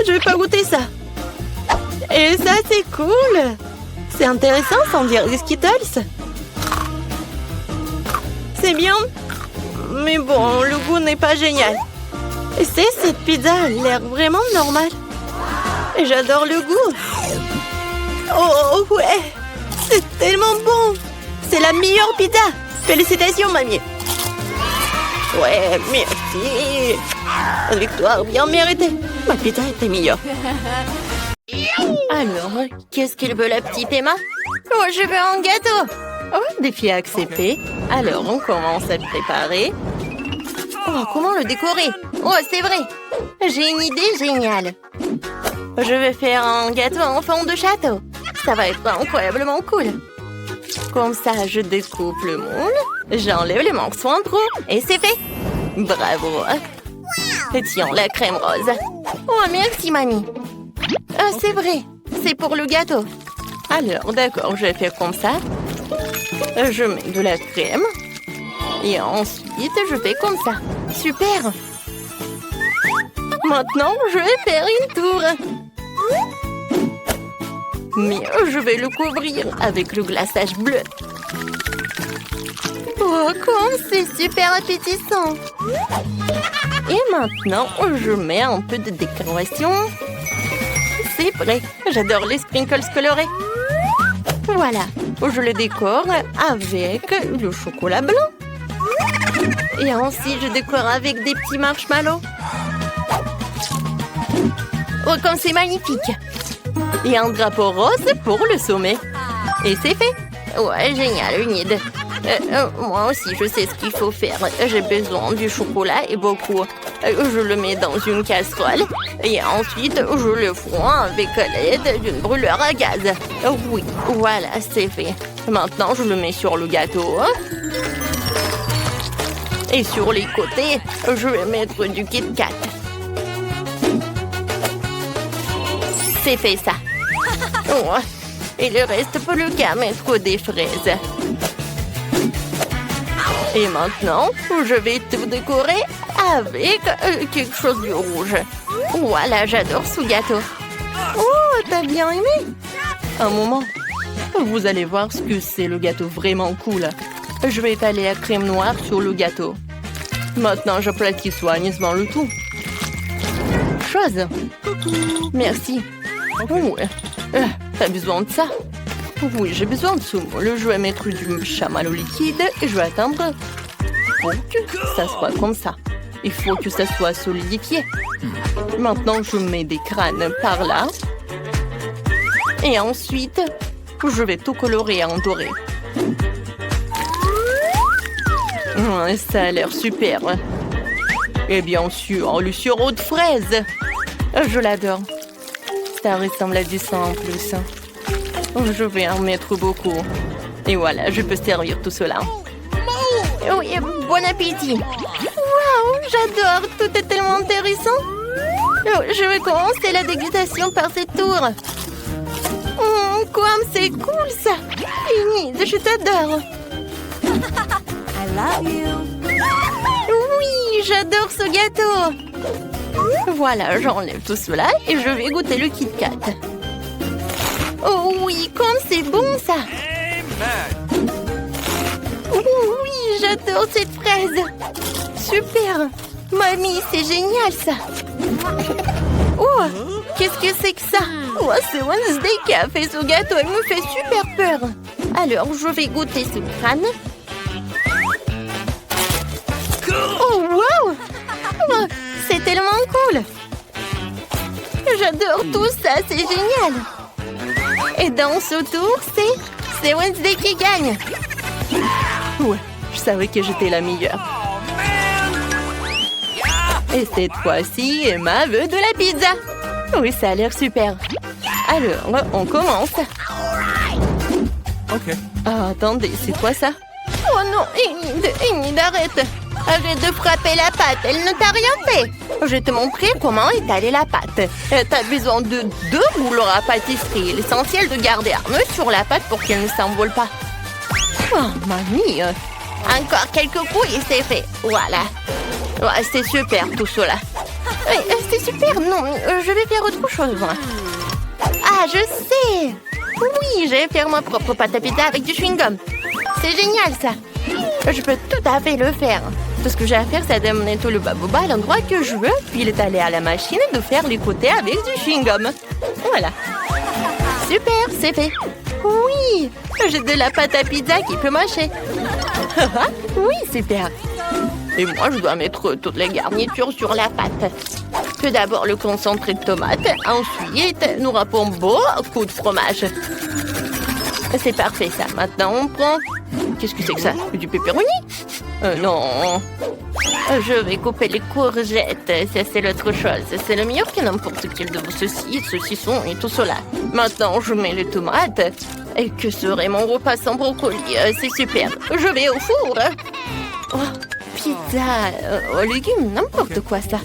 Je vais pas goûter ça. Et ça, c'est cool. C'est intéressant, sans dire des Skittles. C'est bien. Mais bon, le goût n'est pas génial. Et cette pizza a l'air vraiment normale. Et j'adore le goût. Oh, ouais. C'est tellement bon. C'est la meilleure pizza. Félicitations, mamie. Ouais, merci. Une victoire bien méritée. Ma pizza était meilleure. Alors, qu'est-ce qu'il veut, la petite Emma? Oh, je veux un gâteau. Oh, défi accepté. Alors, on commence à le préparer. Oh, comment le décorer? Oh, c'est vrai. J'ai une idée géniale. Je vais faire un gâteau en forme de château. Ça va être incroyablement cool. Comme ça, je découpe le moule, j'enlève les morceaux en trop et c'est fait. Bravo. Et tiens, la crème rose. Oh, merci, mamie. C'est vrai, c'est pour le gâteau. Alors, d'accord, je vais faire comme ça. Je mets de la crème. Et ensuite, je fais comme ça. Super. Maintenant, je vais faire une tour. Mais je vais le couvrir avec le glaçage bleu. Oh, comme c'est super appétissant. Et maintenant, je mets un peu de décoration. C'est prêt. J'adore les sprinkles colorés. Voilà, je le décore avec le chocolat blanc. Et ensuite, je décore avec des petits marshmallows. Oh, comme c'est magnifique! Et un drapeau rose pour le sommet. Et c'est fait! Ouais, génial, une idée. Moi aussi, je sais ce qu'il faut faire. J'ai besoin du chocolat et beaucoup. Je le mets dans une casserole. Et ensuite, je le fous avec l'aide d'une brûleur à gaz. Oui, voilà, c'est fait. Maintenant, je le mets sur le gâteau. Et sur les côtés, je vais mettre du Kit Kat. C'est fait ça. Oh, il ne reste plus qu'à mettre des fraises. Et maintenant, je vais tout décorer avec quelque chose de rouge. Voilà, j'adore ce gâteau. Oh, t'as bien aimé? Un moment. Vous allez voir ce que c'est le gâteau vraiment cool. Je vais étaler la crème noire sur le gâteau. Maintenant, j'aplatis soigneusement le tout. Chose. Merci. Oh, t'as besoin de ça? Oui, j'ai besoin de ce moule. Je vais mettre du chamallow liquide et je vais attendre pour que ça soit comme ça. Il faut que ça soit solidifié. Maintenant, je mets des crânes par là. Et ensuite, je vais tout colorer en doré. Ça a l'air super. Et bien sûr, le sirop de fraise. Je l'adore. Ça ressemble à du sang en plus. Je vais en mettre beaucoup. Et voilà, je peux servir tout cela. Oui, bon appétit. Waouh, j'adore. Tout est tellement intéressant. Je vais commencer la dégustation par cette tour. Comme c'est cool ça. Enid, je t'adore. I love you. Oui, j'adore ce gâteau. Voilà, j'enlève tout cela et je vais goûter le Kit Kat. Oh oui, comme c'est bon ça. Oui, j'adore cette fraise. Super. Mamie, c'est génial ça. Oh, qu'est-ce que c'est que ça? Oh, c'est Wednesday qui a fait ce gâteau. Elle me fait super peur. Alors, je vais goûter ce crâne. Oh, wow! Oh, c'est tellement cool. J'adore tout ça, c'est génial. Et dans ce tour, c'est Wednesday qui gagne. Ouais, je savais que j'étais la meilleure. Et cette fois-ci, Emma veut de la pizza. Oui, ça a l'air super. Alors, on commence. Ok. Ah, attendez, c'est quoi ça? Oh non, Enid, arrête. Arrête de frapper la pâte, elle ne t'a rien fait. Je vais te montrer comment étaler la pâte. T'as besoin de 2 boules à pâtisserie. L'essentiel de garder armeux sur la pâte pour qu'elle ne s'envole pas. Oh, mamie. Encore quelques coups et c'est fait. Voilà. Ouais, c'est super tout cela. C'est super, non, je vais faire autre chose. Ah, je sais. Oui, je vais faire ma propre pâte à pizza avec du chewing-gum. C'est génial ça. Je peux tout à fait le faire. Tout ce que j'ai à faire, c'est d'amener tout le baboba à l'endroit que je veux, puis l'étaler à la machine et de faire les côtés avec du chewing-gum. Voilà. Super, c'est fait. Oui, j'ai de la pâte à pizza qui peut mâcher. Oui, super. Et moi, je dois mettre toutes les garnitures sur la pâte. Tout d'abord, le concentré de tomate. Ensuite, nous râpons beaucoup de fromage. C'est parfait, ça. Maintenant, on prend... Qu'est-ce que c'est que ça? Du pepperoni? Non. Je vais couper les courgettes. Ça, c'est l'autre chose. C'est le meilleur que n'importe quel de vos saucissons et tout cela. Maintenant, je mets les tomates. Et que serait mon repas sans brocoli? C'est super. Je vais au four. Oh, pizza, aux légumes, n'importe quoi ça.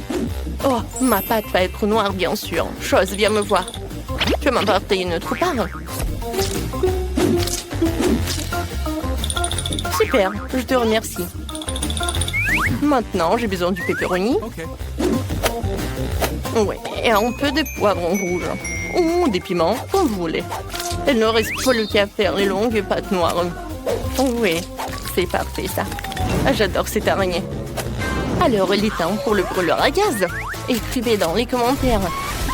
Oh, ma pâte va être noire, bien sûr. Chose, viens me voir. Tu m'as apporté une autre part. Super, je te remercie. Maintenant, j'ai besoin du pepperoni. Ouais, et un peu de poivron rouge. Ou des piments, comme vous voulez. Il ne reste plus qu'à faire les longues pâtes noires. Oui, c'est parfait ça. J'adore cette araignée. Alors, il est temps pour le brûleur à gaz. Écrivez dans les commentaires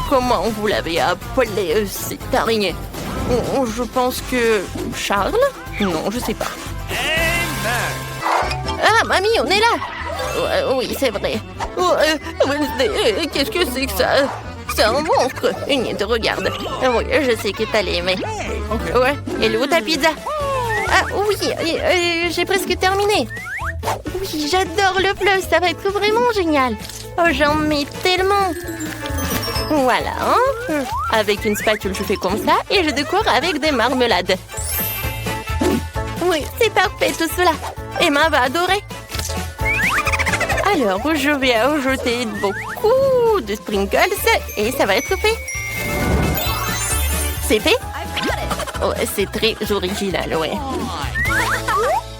comment vous l'avez appelé cette araignée. Je pense que... Charles? Non, je sais pas. Ah, mamie, on est là. Oui, c'est vrai. Wednesday, qu'est-ce que c'est que ça? C'est un monstre. Enid, regarde. Oui, je sais que t'allais aimer. Ouais, elle est où ta pizza? Ah oui, j'ai presque terminé. Oui, j'adore le fleuve, ça va être vraiment génial. Oh, j'en mets tellement. Voilà. Hein? Avec une spatule, je fais comme ça et je décore avec des marmelades. Oui, c'est parfait tout cela. Emma va adorer. Alors, je vais ajouter beaucoup de sprinkles et ça va être fait. C'est fait? Ouais, c'est très original, ouais.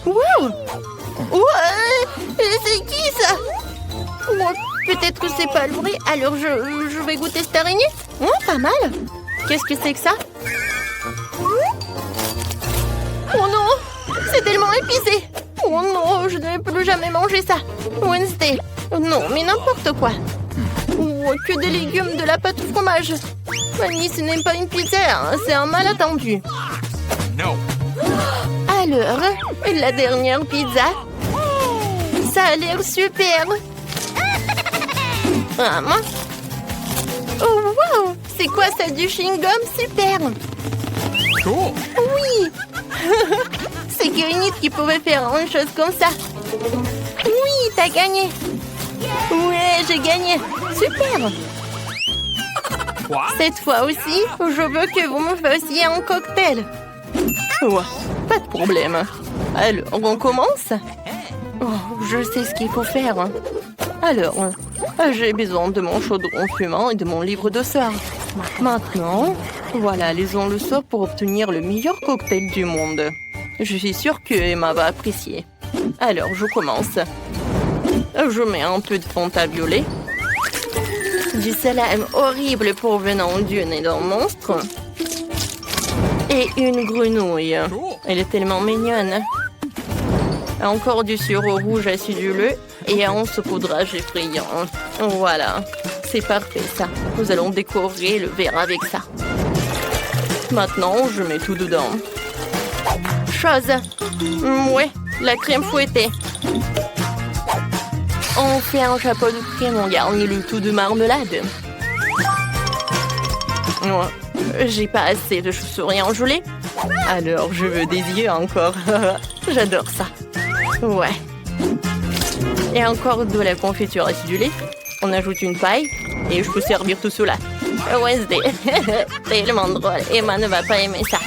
Wow! Ouais, c'est qui ça? Ouais, peut-être que c'est pas le vrai, alors je vais goûter cette araignée. Oh, pas mal. Qu'est-ce que c'est que ça? Oh non, c'est tellement épicé. Oh non, je ne vais plus jamais manger ça. Wednesday, non, mais n'importe quoi. Oh, que des légumes, de la pâte au fromage. Fanny, ce n'est pas une pizza, hein, c'est un malentendu. No. Alors, la dernière pizza. Ça a l'air super. Ah, mince. Oh, wow! C'est quoi ça, du chewing-gum? Super! Cool. Oui! C'est Enid qui pouvait faire une chose comme ça. Oui, t'as gagné. Ouais, j'ai gagné. Super! Quoi? Cette fois aussi, je veux que vous me fassiez un cocktail. Ouais, pas de problème. Alors, on commence? Oh, je sais ce qu'il faut faire. Alors, j'ai besoin de mon chaudron fumant et de mon livre de sort. Maintenant, voilà, lisons le sort pour obtenir le meilleur cocktail du monde. Je suis sûre que Emma va apprécier. Alors, je commence. Je mets un peu de Fanta violet. Du salame horrible provenant du nez d'un monstre. Et une grenouille. Elle est tellement mignonne. Encore du sirop rouge aciduleux et un saupoudrage effrayant. Voilà, c'est parfait ça. Nous allons décorer le verre avec ça. Maintenant, je mets tout dedans. Chose. Ouais, la crème fouettée. On fait un chapeau de crème, on garnit le tout de marmelade. Ouais, j'ai pas assez de chauves-souris en gelée. Alors, je veux des yeux encore. J'adore ça. Ouais. Et encore de la confiture acidulée. On ajoute une paille et je peux servir tout cela. Wednesday, tellement drôle. Emma ne va pas aimer ça.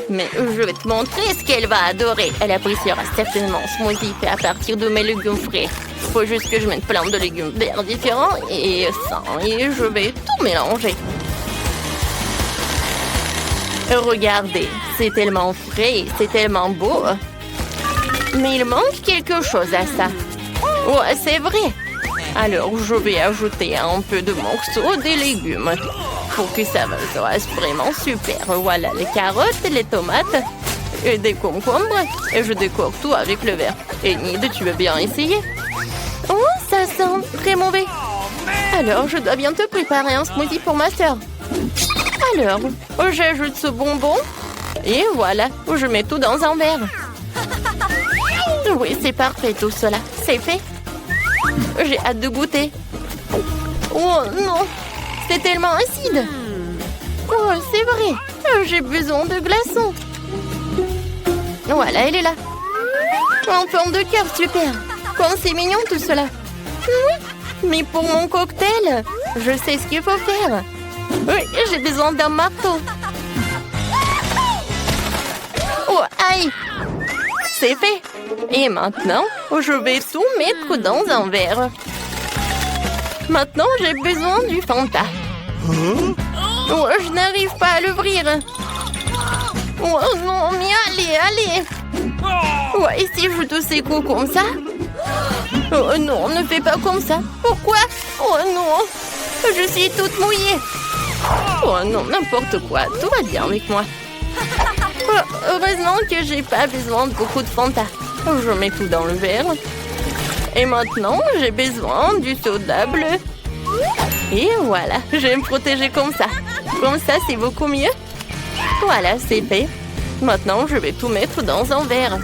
Mais je vais te montrer ce qu'elle va adorer. Elle appréciera certainement ce smoothie fait à partir de mes légumes frais. Faut juste que je mette plein de légumes verts différents et ça. Et je vais tout mélanger. Regardez, c'est tellement frais, c'est tellement beau. Mais il manque quelque chose à ça. Ouais, c'est vrai. Alors, je vais ajouter un peu de morceaux des légumes pour que ça fasse vraiment super. Voilà, les carottes, les tomates et des concombres. Et je décore tout avec le verre. Enid, tu veux bien essayer? Oh, ça sent très mauvais. Alors, je dois bientôt préparer un smoothie pour ma sœur. Alors, j'ajoute ce bonbon. Et voilà, je mets tout dans un verre. Oui, c'est parfait tout cela. C'est fait. J'ai hâte de goûter. Oh non, c'est tellement acide. Oh, c'est vrai. J'ai besoin de glaçons. Voilà, elle est là. En forme de cœur, super. Comme c'est mignon tout cela. Oui, mais pour mon cocktail, je sais ce qu'il faut faire. Oui, j'ai besoin d'un marteau. Oh, aïe. C'est fait. Et maintenant, je vais tout mettre dans un verre. Maintenant, j'ai besoin du Fanta. Oh, je n'arrive pas à l'ouvrir. Oh non, mais allez. Ouais, si je te secoue comme ça. Oh non, ne fais pas comme ça. Pourquoi? Oh non, je suis toute mouillée. Oh non, n'importe quoi. Tout va bien avec moi. Oh, heureusement que j'ai pas besoin de beaucoup de Fanta. Je mets tout dans le verre. Et maintenant, j'ai besoin du soda bleu. Et voilà, je vais me protéger comme ça. Comme ça, c'est beaucoup mieux. Voilà, c'est fait. Maintenant, je vais tout mettre dans un verre.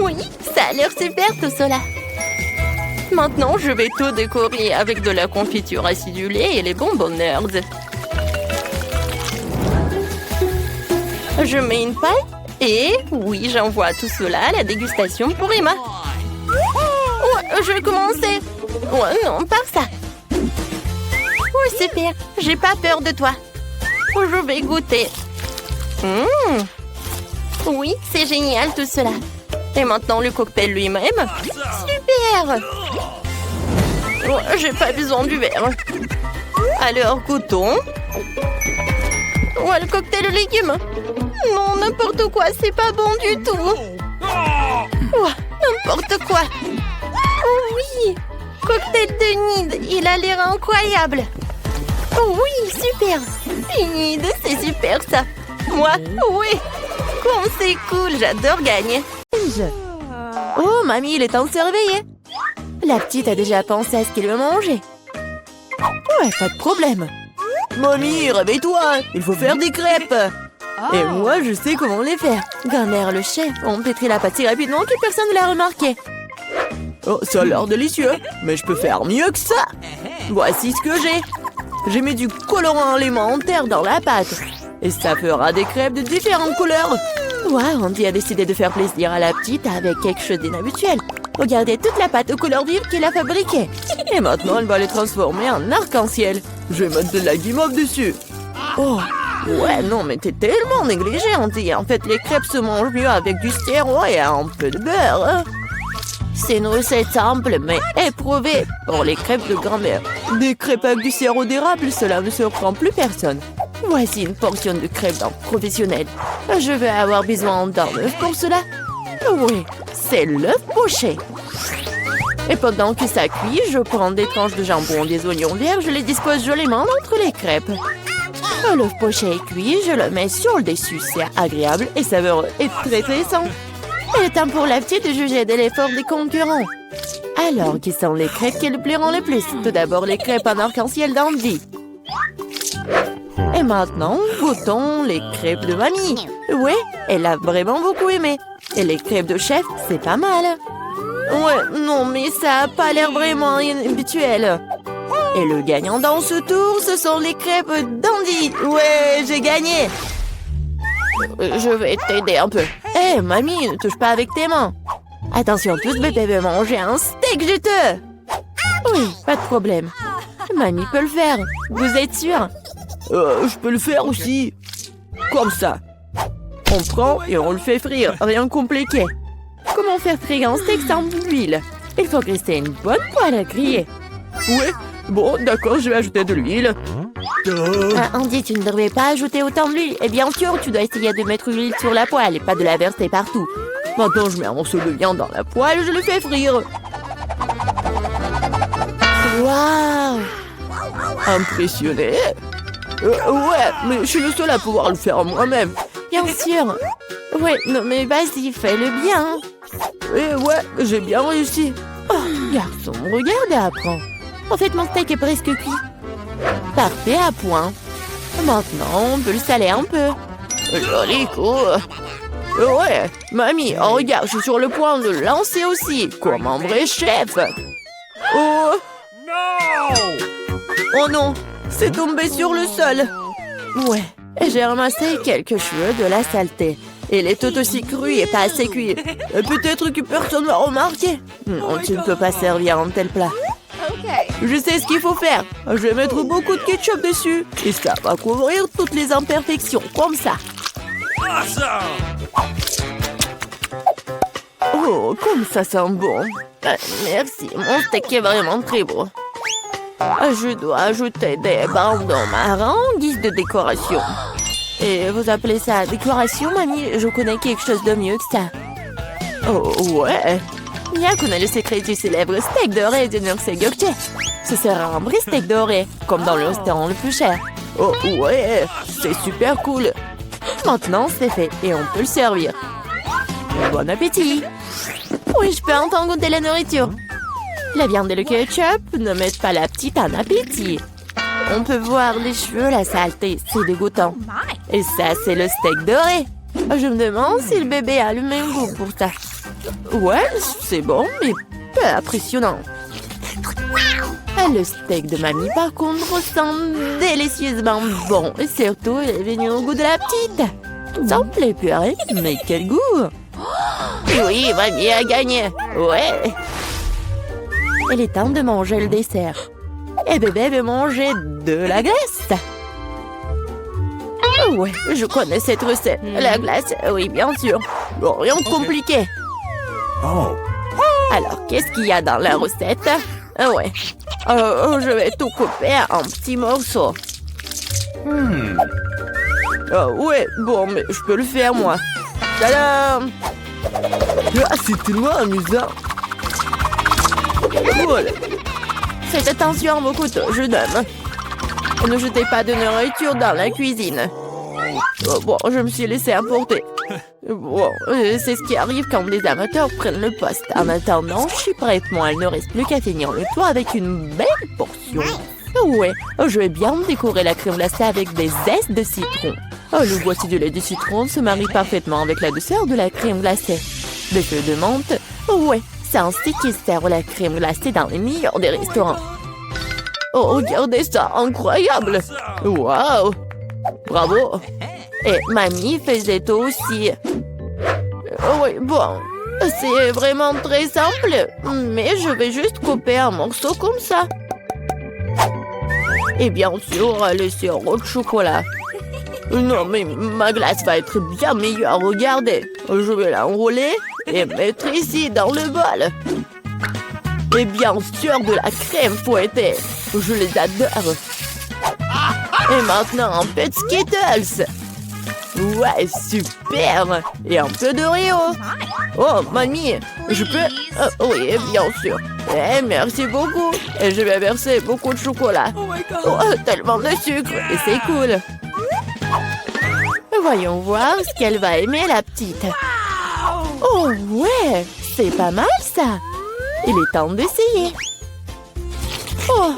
Oui, ça a l'air super tout cela. Maintenant, je vais tout décorer avec de la confiture acidulée et les bonbons nerds. Je mets une paille et oui, j'envoie tout cela à la dégustation pour Emma. Oh, je vais commencer. Oh non, par ça. Oh, super. J'ai pas peur de toi. Oh, je vais goûter. Oui, c'est génial tout cela. Et maintenant, le cocktail lui-même. Super. Oh, j'ai pas besoin du verre. Alors, goûtons. Oh, le cocktail de légumes. Non, n'importe quoi, c'est pas bon du tout. Oh, n'importe quoi. Oh oui, cocktail de Nid, il a l'air incroyable. Oh oui, super. Nid, c'est super ça. Moi, oui. Comme c'est cool, j'adore gagner. Oh, mamie, il est temps de se réveiller. La petite a déjà pensé à ce qu'elle veut manger. Ouais, pas de problème. Mamie, réveille-toi, il faut faire des crêpes. Et moi, je sais comment les faire. Grand-mère, le chef, on pétrit la pâte si rapidement que personne ne l'a remarqué. Oh, ça a l'air délicieux, mais je peux faire mieux que ça. Voici ce que j'ai. J'ai mis du colorant alimentaire dans la pâte. Et ça fera des crêpes de différentes couleurs. Waouh, Andy a décidé de faire plaisir à la petite avec quelque chose d'inhabituel. Regardez toute la pâte aux couleurs vives qu'il a fabriquée. Et maintenant, elle va les transformer en arc-en-ciel. Je vais mettre de la guimauve dessus. Oh, ouais, non, mais t'es tellement négligée, Andy. En fait, les crêpes se mangent mieux avec du sirop et un peu de beurre. Hein. C'est une recette simple, mais éprouvée pour les crêpes de grand-mère. Des crêpes avec du sirop d'érable, cela ne surprend plus personne. Voici une portion de crêpes d'un professionnel. Je vais avoir besoin d'un œuf pour cela. Oui, c'est l'œuf poché. Et pendant que ça cuit, je prends des tranches de jambon, des oignons verts, je les dispose joliment entre les crêpes. L'œuf poché est cuit, je le mets sur le dessus. C'est agréable et savoureux et très sain. Il est temps pour la petite de juger de l'effort des concurrents. Alors, qui sont les crêpes qui lui plairont le plus? Tout d'abord, les crêpes en arc-en-ciel d'Andy. Et maintenant, goûtons les crêpes de mamie. Ouais, elle a vraiment beaucoup aimé. Et les crêpes de chef, c'est pas mal. Ouais, non, mais ça a pas l'air vraiment habituel. Et le gagnant dans ce tour, ce sont les crêpes d'Andy. Ouais, j'ai gagné. Je vais t'aider un peu. Hé, mamie, ne touche pas avec tes mains. Attention, tous bébé veut manger un steak juteux. Oui, pas de problème. Mamie peut le faire. Vous êtes sûr? Je peux le faire aussi. Comme ça. On prend et on le fait frire. Rien de compliqué. Comment faire frire un steak sans l'huile? Il faut rester une bonne poêle à griller. Ouais, bon, d'accord, je vais ajouter de l'huile. Andy, tu ne devrais pas ajouter autant d'huile. Et bien sûr, tu dois essayer de mettre l'huile sur la poêle et pas de la verser partout. Maintenant, je mets un morceau de viande dans la poêle et je le fais frire. Waouh! Impressionné? Ouais, mais je suis le seul à pouvoir le faire moi-même. Bien sûr. Ouais, non mais vas-y, fais-le bien. Ouais, j'ai bien réussi. Oh, garçon, regarde et apprends. En fait, mon steak est presque cuit. Parfait à point. Maintenant, on peut le saler un peu. Joli coup. Ouais, mamie, oh, regarde, je suis sur le point de le lancer aussi. Comme un vrai chef. Oh. Oh non, c'est tombé sur le sol. Ouais, j'ai ramassé quelques cheveux de la saleté. Il est tout aussi cru et pas assez cuit. Peut-être que personne ne va remarquer. Non, tu ne peux pas servir un tel plat. Je sais ce qu'il faut faire. Je vais mettre beaucoup de ketchup dessus. Et ça va couvrir toutes les imperfections, comme ça. Oh, comme ça sent bon. Merci, mon steak est vraiment très beau. Je dois ajouter des bandons marrons en guise de décoration. Et vous appelez ça décoration, mamie? Je connais quelque chose de mieux que ça. Oh, ouais. Mia connaît le secret du célèbre steak doré de Nurse Gökçe. Ce sera un vrai steak doré, comme dans le restaurant le plus cher. Oh, ouais, c'est super cool. Maintenant, c'est fait et on peut le servir. Bon appétit. Oui, je peux enfin goûter la nourriture. La viande et le ketchup ne mettent pas la petite en appétit. On peut voir les cheveux, la saleté, c'est dégoûtant. Et ça, c'est le steak doré. Je me demande si le bébé a le même goût pour ça. Ouais, c'est bon, mais peu impressionnant. Le steak de mamie, par contre, sent délicieusement bon. Et surtout, elle est venue au goût de la petite. Ça me plaît plus rien, mais quel goût! Oui, mamie a gagné. Ouais. Il est temps de manger le dessert. Et bébé veut manger de la glace. Oh ouais, je connais cette recette. La glace, oui, bien sûr. Bon, rien de compliqué. Oh. Alors, qu'est-ce qu'il y a dans la recette? Ah ouais. Je vais tout couper en petits morceaux. Ah ouais, bon, mais je peux le faire, moi. Tadam! Ah, c'est tellement amusant. Voilà. Faites attention à vos couteaux, jeune homme. Ne jetez pas de nourriture dans la cuisine. Bon, je me suis laissé emporter. Bon, c'est ce qui arrive quand des amateurs prennent le poste. En attendant, je suis prête. Moi, il ne reste plus qu'à finir le toit avec une belle portion. Ouais, je vais bien décorer la crème glacée avec des zestes de citron. Le voici du lait de citron se marie parfaitement avec la douceur de la crème glacée. Des feuilles de menthe. Ouais, c'est ainsi qu'ils servent la crème glacée dans les meilleurs des restaurants. Oh, regardez ça, incroyable! Waouh! Bravo! Et mamie faisait aussi. Oui, bon, c'est vraiment très simple, mais je vais juste couper un morceau comme ça. Et bien sûr, le sirop de chocolat. Non, mais ma glace va être bien meilleure, regardez. Je vais l'enrouler et mettre ici dans le bol. Et bien sûr, de la crème fouettée. Je les adore. Et maintenant, un peu de Skittles. Ouais, super. Et un peu de Rio. Oh, mamie, je peux... oui, bien sûr. Merci beaucoup. Et je vais verser beaucoup de chocolat. Tellement de sucre. Et c'est cool. Voyons voir ce qu'elle va aimer, la petite. Oh, ouais, c'est pas mal, ça. Il est temps d'essayer. Oh,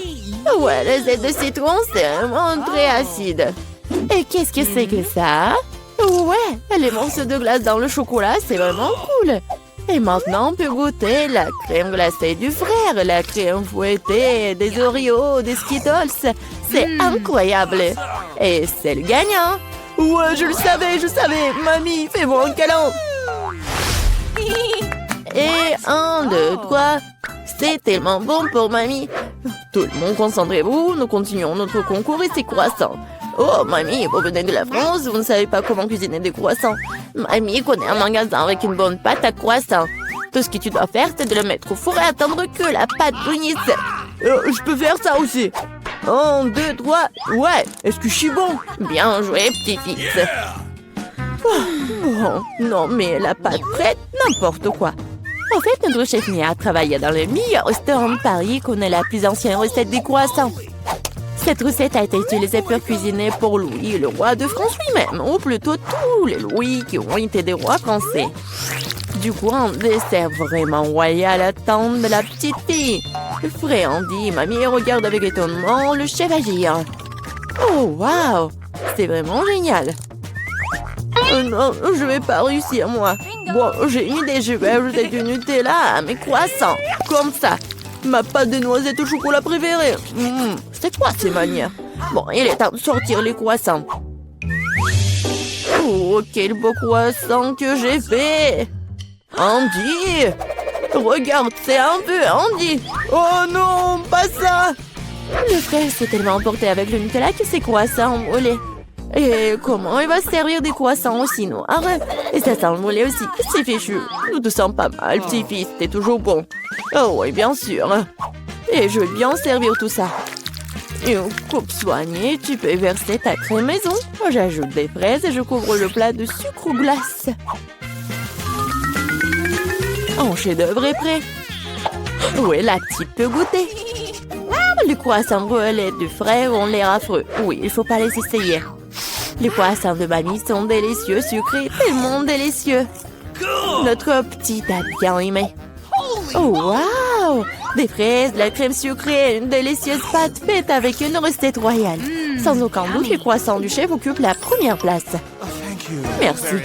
ouais, le zeste de citron, c'est vraiment très acide. Et qu'est-ce que c'est que ça? Ouais, les morceaux de glace dans le chocolat, c'est vraiment cool. Et maintenant, on peut goûter la crème glacée du frère, la crème fouettée, des Oreos, des Skittles. C'est incroyable. Et c'est le gagnant. Ouais, je le savais. Mamie, fais-moi un câlin. Et 1, 2, 3. C'est tellement bon pour mamie. Tout le monde, concentrez-vous. Nous continuons notre concours et c'est croissants. Oh, mamie, vous venez de la France, vous ne savez pas comment cuisiner des croissants. Mamie connaît un magasin avec une bonne pâte à croissants. Tout ce que tu dois faire, c'est de le mettre au four et attendre que la pâte brunisse. Je peux faire ça aussi. 1, 2, 3. Ouais, est-ce que je suis bon? Bien joué, petit-fils. Bon, non, mais la pâte prête, n'importe quoi. En fait, notre chef Mia travaille dans le meilleur restaurant de Paris et connaît la plus ancienne recette des croissants. Cette recette a été utilisée pour cuisiner pour Louis, le roi de France lui-même, ou plutôt tous les Louis qui ont été des rois français. Du coup, un dessert vraiment royal attend de la petite fille. Fréandie, mamie regarde avec étonnement le chef agir. Oh, waouh! C'est vraiment génial. Non, je vais pas réussir, moi. Bon, j'ai une idée, je vais ajouter du Nutella à mes croissants. Comme ça. Ma pâte de noisettes au chocolat préférée. C'est quoi ces manières? Bon, il est temps de sortir les croissants. Oh, quel beau croissant que j'ai fait! Andy! Regarde, c'est un peu Andy! Oh non, pas ça! Le frère s'est tellement emporté avec le Nutella que ses croissants ont volé. Et comment il va se servir des croissants aussi noirs? Et ça sent le mollet aussi. C'est fichu. Nous te sens pas mal, petit-fils. T'es toujours bon. Oh oui, bien sûr. Et je vais bien servir tout ça. Une coupe soignée, tu peux verser ta crème maison. J'ajoute des fraises et je couvre le plat de sucre ou glace. Un chef-d'œuvre est prêt. Oui, la petite peut goûter. Les croissants brûlés du frère ont l'air affreux. Oui, il faut pas les essayer. Les croissants de mamie sont délicieux, sucrés, tellement délicieux. Notre petite a bien aimé. Oh, waouh! Des fraises, de la crème sucrée, une délicieuse pâte faite avec une recette royale. Sans aucun doute, les croissants du chef occupent la première place. Merci.